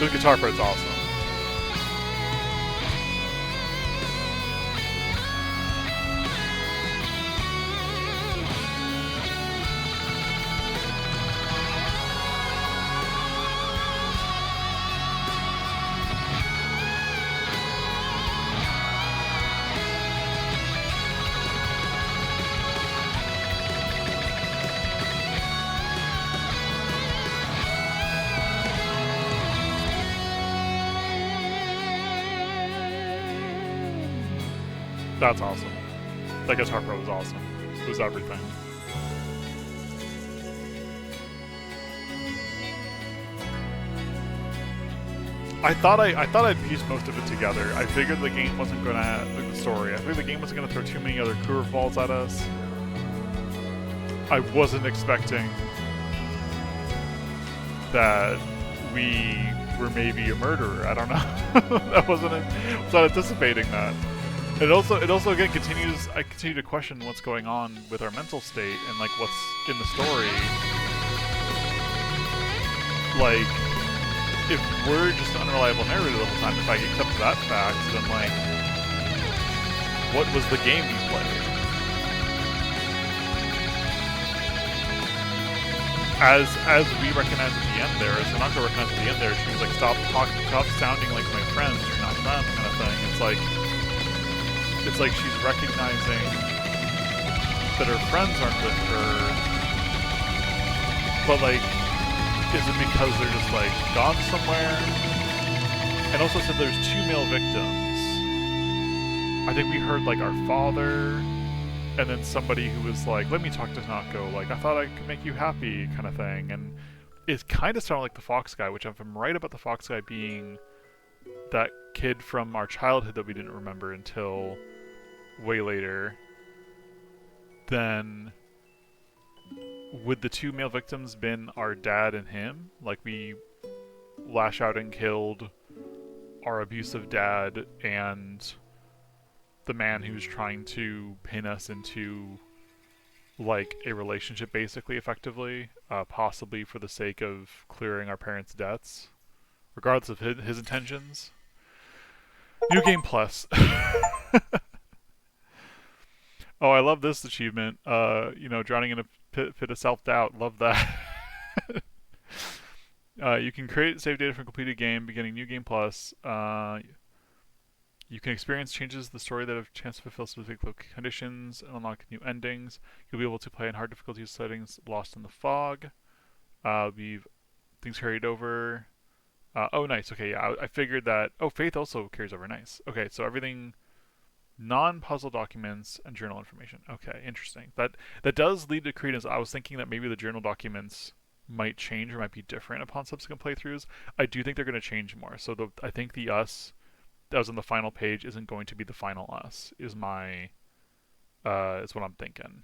This guitar part's awesome. That's awesome. That guitar part was awesome. It was everything. I thought I'd pieced most of it together. I figured the game wasn't gonna, like the story, I figured the game wasn't gonna throw too many other curveballs at us. I wasn't expecting that we were maybe a murderer. I don't know. I was not anticipating that. It also again continues. I continue to question what's going on with our mental state and like what's in the story. like, if we're just an unreliable narrator the whole time, if I accept that fact, then, like, what was the game you played? As we recognize at the end there, as Hanako recognized at the end there, she was like, stop sounding like my friends, you're not them, kind of thing. It's like she's recognizing that her friends aren't with her, but like, is it because they're just like gone somewhere? And also said there's 2 male victims. I think we heard like our father, and then somebody who was like, let me talk to Hanako, like, I thought I could make you happy, kind of thing. And it kind of sounded like the Fox guy, which if I'm right about the Fox guy being that kid from our childhood that we didn't remember until way later, then would the 2 male victims been our dad and him? Like, we lash out and killed our abusive dad and the man who's trying to pin us into, like, a relationship, basically, effectively, possibly for the sake of clearing our parents' debts, regardless of his intentions. New Game Plus. Oh, I love this achievement. You know, drowning in a pit of self-doubt. Love that. You can create save data from completed game, beginning New Game Plus. You can experience changes to the story that have a chance to fulfill specific conditions and unlock new endings. You'll be able to play in hard difficulty settings, Lost in the Fog. Things carried over. Oh, nice. Okay, yeah, I figured that. Oh, Faith also carries over. Nice. Okay, so everything, non-puzzle documents and journal information. Okay, interesting. That does lead to credence. I was thinking that maybe the journal documents might change or might be different upon subsequent playthroughs. I do think they're going to change more. So I think the us that was on the final page isn't going to be the final us, is my is what I'm thinking.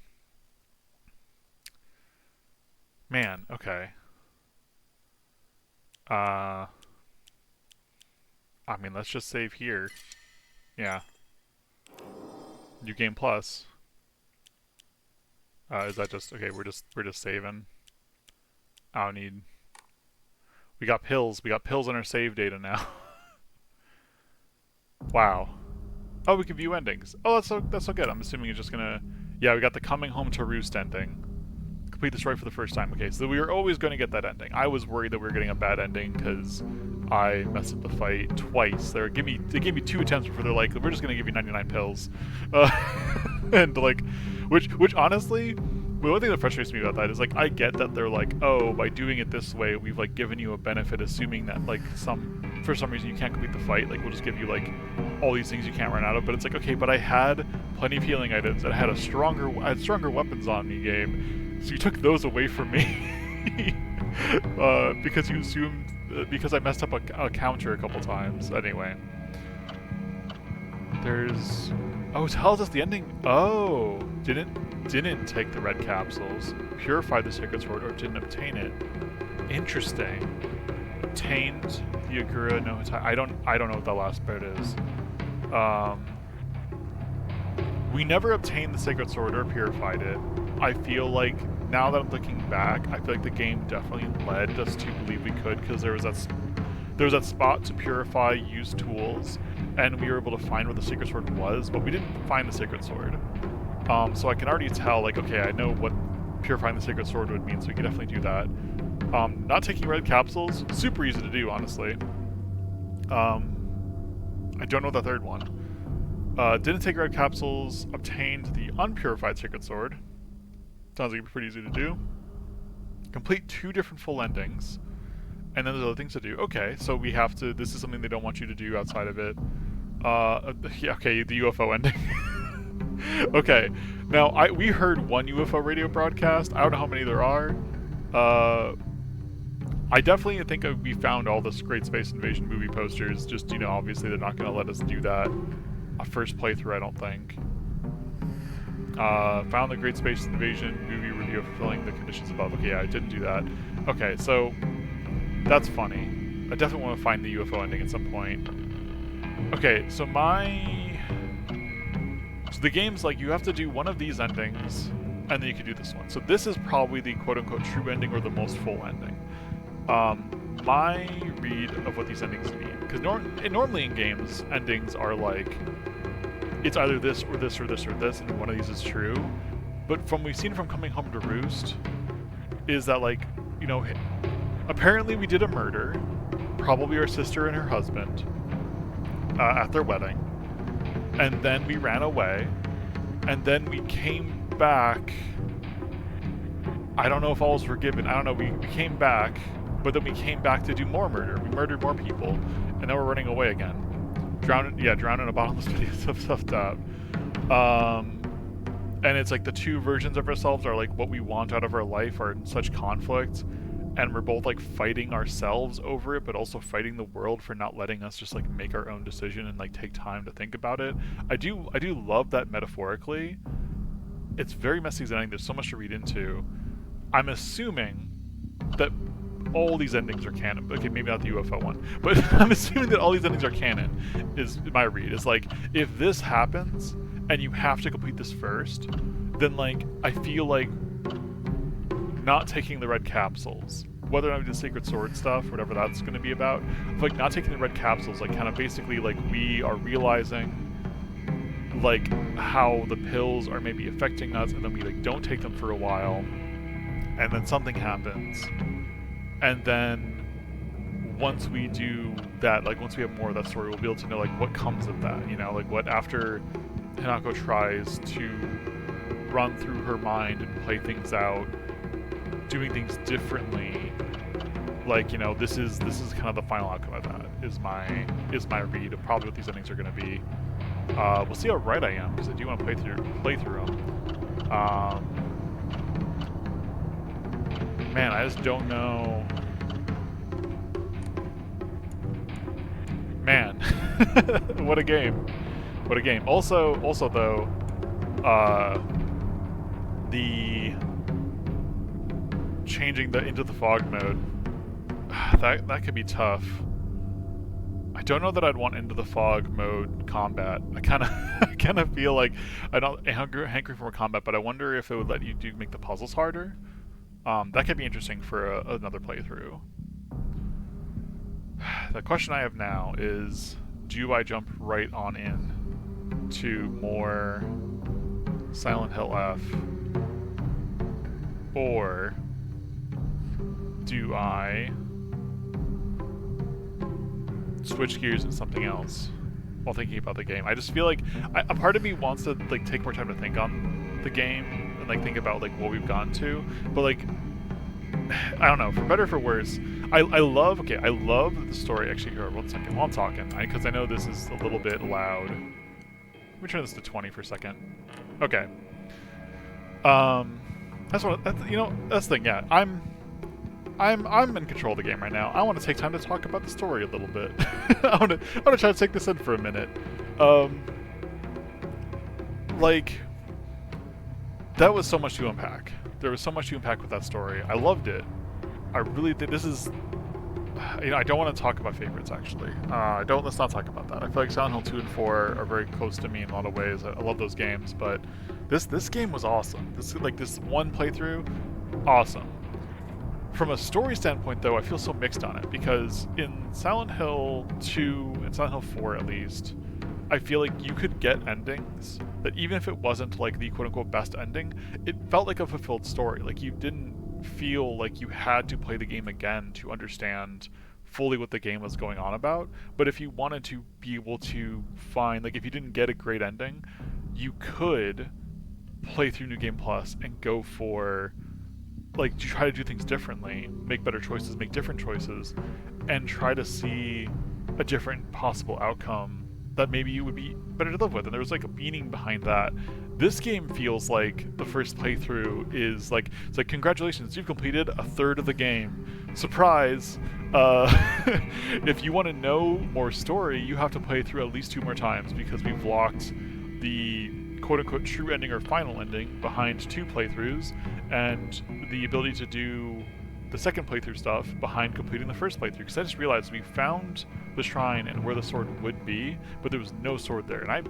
Man, okay. I mean, let's just save here. Yeah. New Game Plus. Is that just okay? We're just saving. I don't need. We got pills. We got pills in our save data now. Wow. Oh, we can view endings. Oh, that's so good. I'm assuming it's just gonna. Yeah, we got the coming home to roost ending. Complete the story for the first time. Okay, so we were always going to get that ending. I was worried that we were getting a bad ending because I messed up the fight twice. They gave me 2 attempts before they're like, we're just gonna give you 99 pills, and like, which honestly, the only thing that frustrates me about that is like, I get that they're like, oh, by doing it this way, we've like given you a benefit, assuming that like for some reason you can't complete the fight, like we'll just give you like all these things you can't run out of. But it's like, okay, but I had plenty of healing items and I had stronger weapons on me, game. So you took those away from me because you assumed because I messed up a counter a couple times. Anyway, there's it tells us the ending. Oh, didn't take the red capsules, purified the sacred sword, or didn't obtain it. Interesting. Obtained the Agura no Hitai. I don't know what that last bit is. We never obtained the sacred sword or purified it. I feel like, now that I'm looking back, I feel like the game definitely led us to believe we could, because there was that spot to purify used tools, and we were able to find where the sacred sword was, but we didn't find the sacred sword. So I can already tell, like, okay, I know what purifying the sacred sword would mean, so we can definitely do that. Not taking red capsules, super easy to do, honestly. I don't know the third one. Didn't take red capsules, obtained the unpurified sacred sword. Sounds like it'd be pretty easy to do. Complete 2 different full endings. And then there's other things to do. Okay, so we have to, this is something they don't want you to do outside of it. Yeah, okay, the UFO ending. Okay, now we heard 1 UFO radio broadcast. I don't know how many there are. I definitely think we found all this Great Space Invasion movie posters. Just, you know, obviously they're not going to let us do that a first playthrough, I don't think. Found the Great Space Invasion movie review fulfilling the conditions above. Okay, yeah, I didn't do that. Okay, so that's funny. I definitely want to find the UFO ending at some point. Okay, so the game's like, you have to do one of these endings, and then you can do this one. So this is probably the quote-unquote true ending or the most full ending. my read of what these endings mean, because normally in games, endings are like, it's either this or this or this or this, and one of these is true. But from we've seen from Coming Home to Roost, is that like, you know, apparently we did a murder, probably our sister and her husband, at their wedding, and then we ran away, and then we came back. I don't know if all was forgiven. I don't know. We came back, but then we came back to do more murder. We murdered more people, and then we're running away again. Drowned in a bottomless pit of stuffed up. And it's like the two versions of ourselves are like what we want out of our life are in such conflict, and we're both like fighting ourselves over it, but also fighting the world for not letting us just like make our own decision and like take time to think about it. I do love that metaphorically. It's very messy as an ending. There's so much to read into. I'm assuming that all these endings are canon. Okay, maybe not the UFO one, but I'm assuming that all these endings are canon, is my read. It's like, if this happens, and you have to complete this first, then like, I feel like not taking the red capsules, whether or not we do Sacred Sword stuff, whatever that's going to be about, like not taking the red capsules, like kind of basically like we are realizing like how the pills are maybe affecting us, and then we like don't take them for a while, and then something happens, and then once we do that, like once we have more of that story, we'll be able to know like what comes of that, you know, like what after Hinako tries to run through her mind and play things out, doing things differently, like, you know, this is kind of the final outcome of that, is my read of probably what these endings are going to be. We'll see how right I am, because I do want to play through them. Man, I just don't know. Man, what a game! What a game! Also though, the changing the Into the Fog mode, that could be tough. I don't know that I'd want Into the Fog mode combat. I kind of feel like I don't hankering for more combat, but I wonder if it would let you make the puzzles harder. That could be interesting for another playthrough. The question I have now is, do I jump right on in to more Silent Hill F, or do I switch gears into something else while thinking about the game? I just feel like a part of me wants to like take more time to think on the game and like think about like what we've gone to, but like I don't know, for better or for worse, I love the story. Actually, here, 1 second while I'm talking, because I know this is a little bit loud. Let me turn this to 20 for a second. Okay. That's the thing. Yeah, I'm in control of the game right now. I want to take time to talk about the story a little bit. I want to try to take this in for a minute. Like, that was so much to unpack. There was so much to unpack with that story. I loved it. I really did. This is, I don't want to talk about favorites, actually. Let's not talk about that. I feel like Silent Hill 2 and 4 are very close to me in a lot of ways. I love those games, but this game was awesome. This one playthrough, awesome. From a story standpoint, though, I feel so mixed on it, because in Silent Hill 2 and Silent Hill 4, at least, I feel like you could get endings that, even if it wasn't like the quote-unquote best ending, it felt like a fulfilled story. Like, you didn't feel like you had to play the game again to understand fully what the game was going on about. But if you wanted to be able to find, like, if you didn't get a great ending, you could play through New Game Plus and go for, like, to try to do things differently, make better choices, make different choices, and try to see a different possible outcome that maybe you would be better to live with. And there was like a meaning behind that. This game feels like the first playthrough is like, it's like, congratulations, you've completed a third of the game. Surprise! If you want to know more story, you have to play through at least 2 more times, because we've locked the quote-unquote true ending or final ending behind 2 playthroughs, and the ability to do the second playthrough stuff behind completing the first playthrough. Because I just realized we found the shrine and where the sword would be, but there was no sword there. And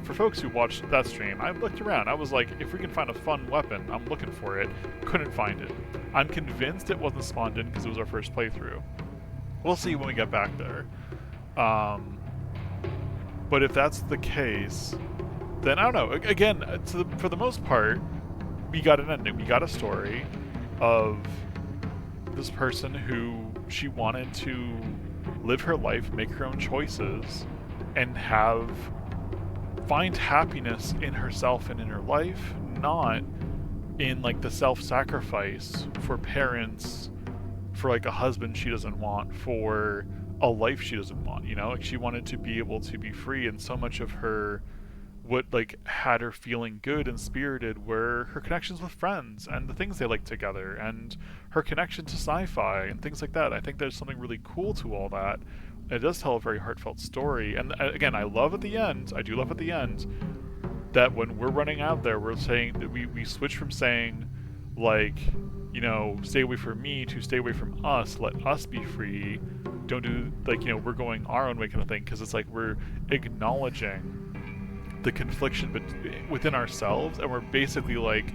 for folks who watched that stream, I looked around. I was like, if we can find a fun weapon, I'm looking for it. Couldn't find it. I'm convinced it wasn't spawned in because it was our first playthrough. We'll see when we get back there. But if that's the case, then I don't know. Again, for the most part, we got an ending. We got a story of this person who she wanted to live her life, make her own choices, and find happiness in herself and in her life, not in like the self-sacrifice for parents, for like a husband she doesn't want, for a life she doesn't want, you know? Like she wanted to be able to be free, and so much of her, what like had her feeling good and spirited, were her connections with friends and the things they liked together, and her connection to sci-fi and things like that. I think there's something really cool to all that. It does tell a very heartfelt story, and again, I do love at the end, that when we're running out there, we're saying that we switch from saying, like, you know, stay away from me, to stay away from us, let us be free, don't do, like, you know, we're going our own way kind of thing, because it's like we're acknowledging the confliction within ourselves, and we're basically like,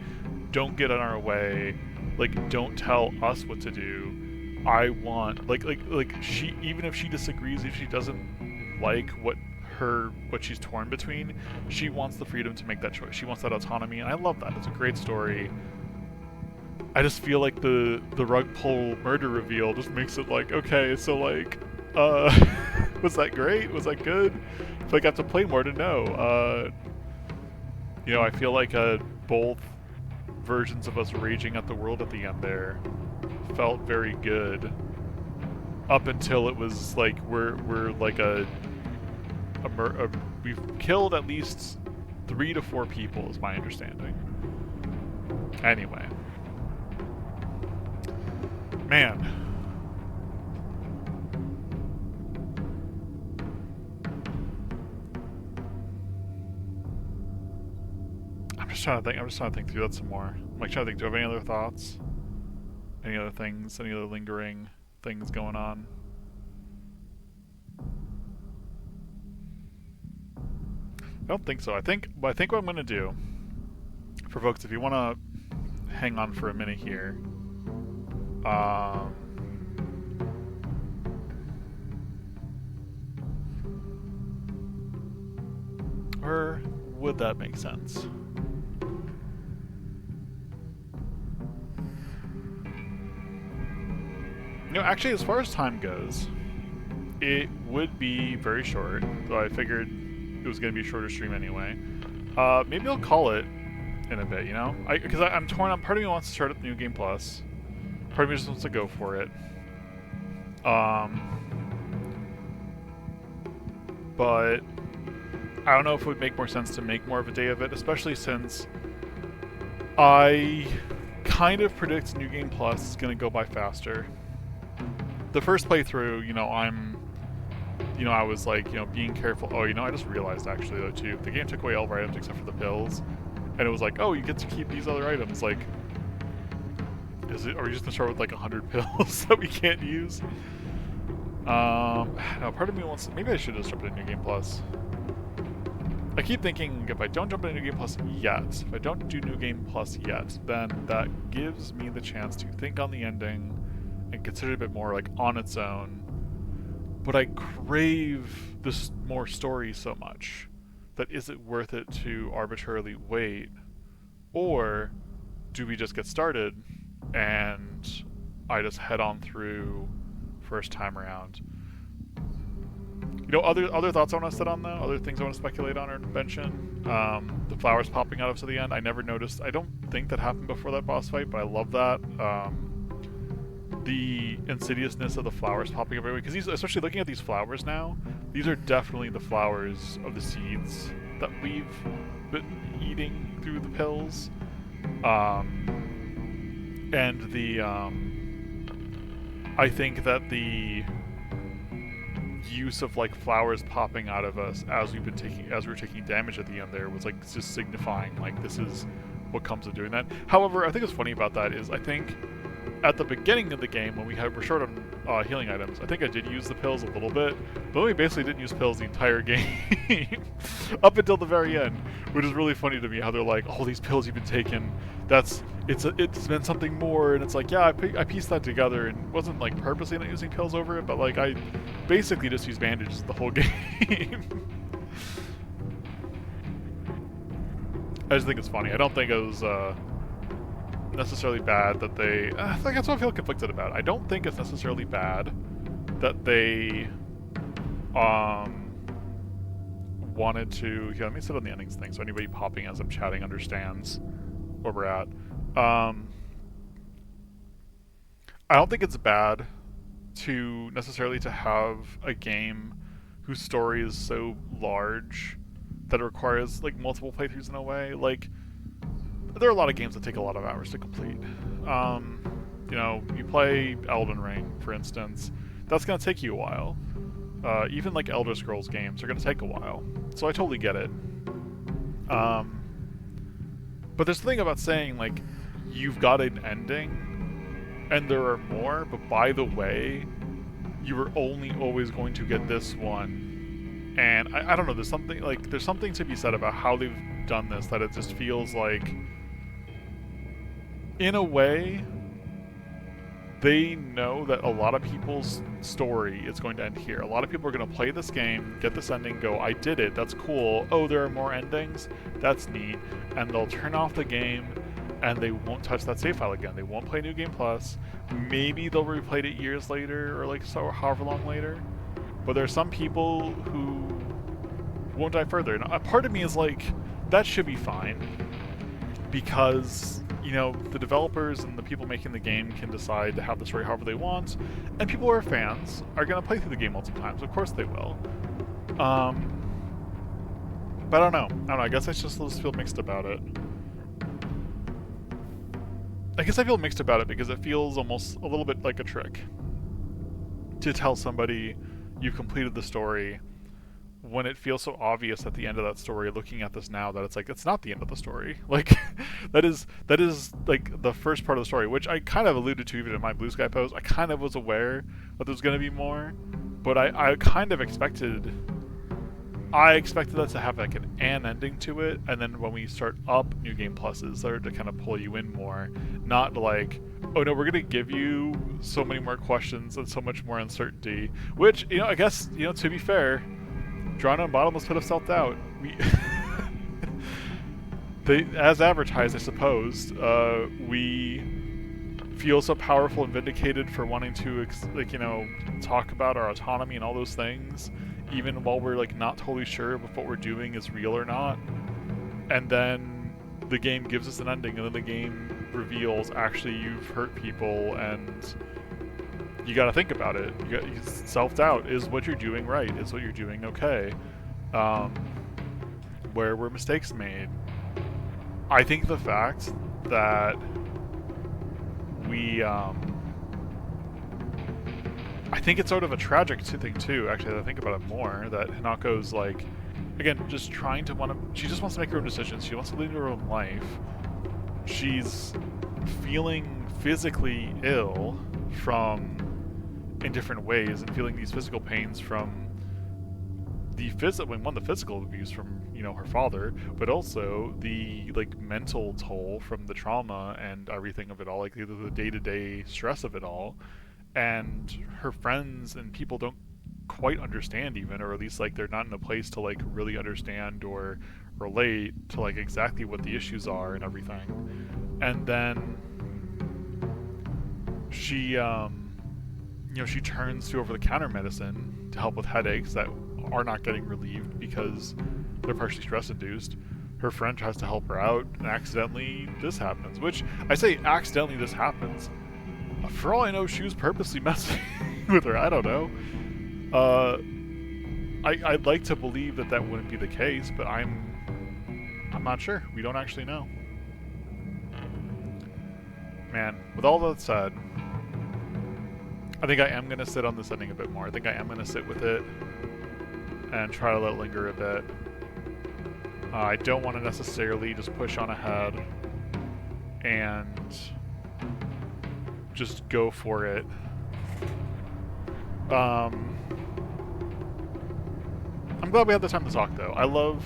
don't get in our way, like, don't tell us what to do. I want, like she, even if she disagrees, if she doesn't like what she's torn between, she wants the freedom to make that choice. She wants that autonomy, and I love that. It's a great story. I just feel like the rug pull murder reveal just makes it like, okay, so like, was that great? Was that good? I feel like I have to play more to know. You know, I feel like both versions of us raging at the world at the end there felt very good, up until it was like we're like we've killed at least 3 to 4 people, is my understanding. Anyway, man, I'm just trying to think through that some more. I'm like trying to think, do I have any other thoughts? Any other things? Any other lingering things going on? I don't think so. I think what I'm going to do, for folks, if you want to hang on for a minute here, or would that make sense? You know, actually, as far as time goes, it would be very short, so I figured it was going to be a shorter stream anyway. Maybe I'll call it in a bit, you know? Because I'm torn on. Part of me wants to start at the New Game Plus. Part of me just wants to go for it. But I don't know if it would make more sense to make more of a day of it, especially since I kind of predict New Game Plus is going to go by faster. The first playthrough, you know, I was like, you know, being careful. Oh, you know, I just realized actually though too, the game took away all of our items except for the pills, and it was like, oh, you get to keep these other items. Like, are we just gonna start with like 100 pills that we can't use? No, part of me wants. Maybe I should just jump into New Game Plus. I keep thinking if I don't jump into New Game Plus yet, if I don't do New Game Plus yet, then that gives me the chance to think on the ending and consider it a bit more like on its own. But I crave this more story so much that is it worth it to arbitrarily wait? Or do we just get started and I just head on through first time around? You know, other thoughts I want to set on though, other things I want to speculate on or mention. The flowers popping out of to the end, I never noticed. I don't think that happened before that boss fight, but I love that. The insidiousness of the flowers popping up everywhere, because especially looking at these flowers now, these are definitely the flowers of the seeds that we've been eating through the pills. And the I think that the use of like flowers popping out of us as we were taking damage at the end there was like just signifying like this is what comes of doing that. However, I think what's funny about that is I think at the beginning of the game when we're short on healing items, I think I did use the pills a little bit, but we basically didn't use pills the entire game up until the very end, which is really funny to me how they're like, oh, these pills you've been taking, it's been something more, and it's like, yeah, I pieced that together and wasn't like purposely not using pills over it, but like I basically just used bandages the whole game. I just think it's funny. I don't think it was necessarily bad that they... I think that's what I feel conflicted about. I don't think it's necessarily bad that they wanted to... Here, let me sit on the endings thing so anybody popping as I'm chatting understands where we're at. I don't think it's bad to necessarily to have a game whose story is so large that it requires like multiple playthroughs in a way. Like, there are a lot of games that take a lot of hours to complete. You know, you play Elden Ring, for instance, that's going to take you a while. Even like Elder Scrolls games are going to take a while. So I totally get it. But there's the thing about saying, like, you've got an ending, and there are more, but by the way, you are only always going to get this one. And I don't know, there's something to be said about how they've done this, that it just feels like, in a way, they know that a lot of people's story is going to end here. A lot of people are going to play this game, get this ending, go, I did it, that's cool. Oh, there are more endings? That's neat. And they'll turn off the game, and they won't touch that save file again. They won't play New Game Plus. Maybe they'll replay it years later, or like so however long later. But there are some people who won't dive further. And a part of me is like, that should be fine. Because, you know, the developers and the people making the game can decide to have the story however they want, and people who are fans are going to play through the game multiple times. Of course they will. But I don't know. I guess I just feel mixed about it. I guess I feel mixed about it because it feels almost a little bit like a trick to tell somebody you've completed the story when it feels so obvious at the end of that story, looking at this now, that it's like, it's not the end of the story. Like, that is like the first part of the story, which I kind of alluded to even in my Blue Sky post. I kind of was aware that there's going to be more, but I kind of expected that to have like an ending to it, and then when we start up New Game Pluses, they're to kind of pull you in more, not like, oh no, we're going to give you so many more questions and so much more uncertainty, which, you know, I guess, you know, to be fair, Drawn on Bottomless Pit of Self-Doubt, they, as advertised, I suppose, we feel so powerful and vindicated for wanting to, like, you know, talk about our autonomy and all those things, even while we're, like, not totally sure if what we're doing is real or not. And then the game gives us an ending, and then the game reveals, actually, you've hurt people, and you gotta think about it. Self-doubt is what you're doing right, is what you're doing okay. Where were mistakes made? I think the fact that we, I think it's sort of a tragic thing too, actually, that I think about it more, that Hanako's like, again, just trying to she just wants to make her own decisions, she wants to lead her own life. She's feeling physically ill in different ways, and feeling these physical pains from the physical abuse from, you know, her father, but also the, like, mental toll from the trauma and everything of it all, like the day-to-day stress of it all. And her friends and people don't quite understand even, or at least, like, they're not in a place to, like, really understand or relate to, like, exactly what the issues are and everything. And then she, you know, she turns to over-the-counter medicine to help with headaches that are not getting relieved because they're partially stress-induced. Her friend tries to help her out, and accidentally this happens. Which, I say accidentally this happens. For all I know, she was purposely messing with her. I don't know. I'd like to believe that wouldn't be the case, but I'm not sure. We don't actually know. Man, with all that said, I think I am going to sit on this ending a bit more. I think I am going to sit with it and try to let it linger a bit. I don't want to necessarily just push on ahead and just go for it. I'm glad we had the time to talk, though. I love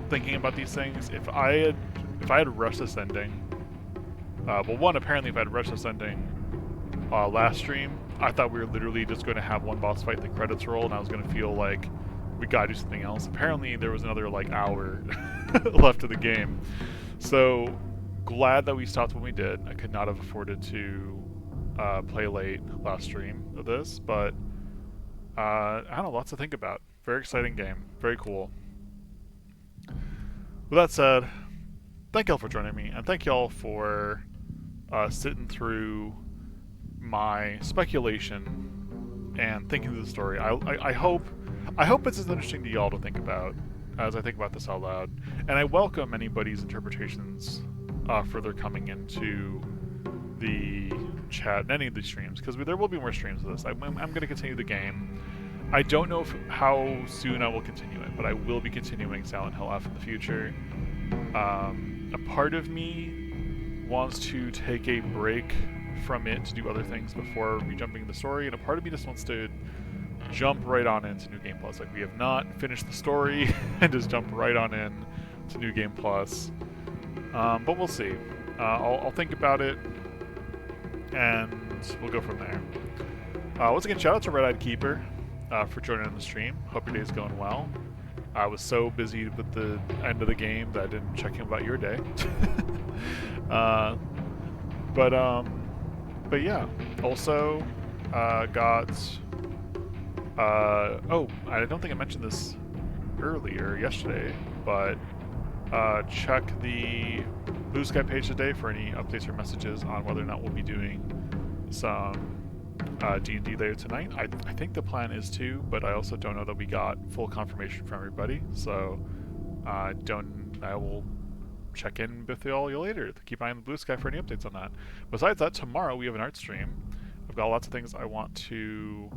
thinking about these things. If I had rushed this ending, well, one, apparently if I had rushed this ending last stream, I thought we were literally just going to have one boss fight, the credits roll, and I was going to feel like we gotta do something else. Apparently there was another like hour left of the game. So glad that we stopped when we did. I could not have afforded to play late last stream of this, but I don't know, lots to think about. Very exciting game. Very cool. With that said, thank y'all for joining me, and thank y'all for sitting through my speculation and thinking through the story. I hope it's as interesting to y'all to think about as I think about this out loud. And I welcome anybody's interpretations further coming into the chat and any of these streams, because there will be more streams of this. I'm going to continue the game. I don't know how soon I will continue it, but I will be continuing Silent Hill F in the future. A part of me wants to take a break from it to do other things before re-jumping the story, and a part of me just wants to jump right on into New Game Plus. Like, we have not finished the story and just jump right on in to New Game Plus. But we'll see. I'll think about it, and we'll go from there. Once again, shout out to Red Eyed Keeper for joining in the stream. Hope your day's going well. I was so busy with the end of the game that I didn't check in about your day. But yeah. Also, got... oh, I don't think I mentioned this earlier, yesterday, but check the Blue Sky page today for any updates or messages on whether or not we'll be doing some D&D later tonight. I think the plan is to, but I also don't know that we got full confirmation from everybody, so I will check in with y'all later. Keep an eye on the Blue Sky for any updates on that. Besides that, tomorrow we have an art stream. I've got lots of things I want to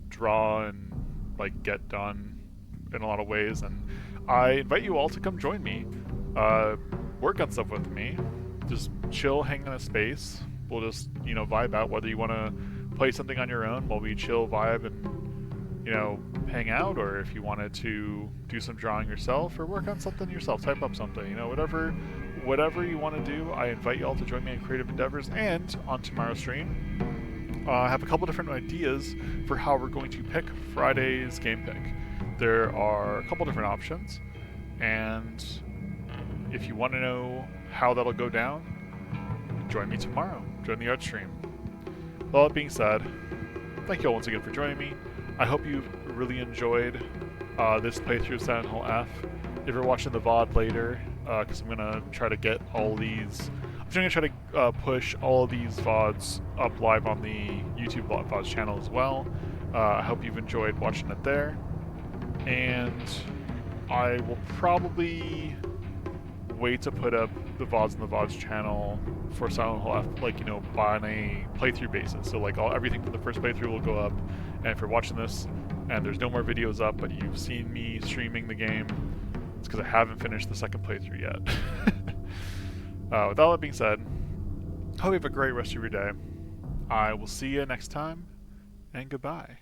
draw and like get done in a lot of ways, and I invite you all to come join me, work on stuff with me, just chill, hang in a space. We'll just, you know, vibe out, whether you want to play something on your own while we chill, vibe, and, you know, hang out, or if you wanted to do some drawing yourself or work on something yourself, type up something, you know, whatever you want to do. I invite you all to join me in creative endeavors. And on tomorrow's stream, I have a couple different ideas for how we're going to pick Friday's game pick. There are a couple different options, and if you want to know how that'll go down, join me tomorrow. Join the art stream. With all that being said, thank you all once again for joining me. I hope you've really enjoyed this playthrough of Silent Hill F. If you're watching the VOD later, because I'm going to try to get all these... I'm going to try to push all of these VODs up live on the YouTube VODs channel as well. I hope you've enjoyed watching it there. And I will probably wait to put up the VODs on the VODs channel for Silent Hill F, like, you know, on a playthrough basis. So, like, everything from the first playthrough will go up. And if you're watching this and there's no more videos up, but you've seen me streaming the game, it's because I haven't finished the second playthrough yet. With all that being said, hope you have a great rest of your day. I will see you next time, and goodbye.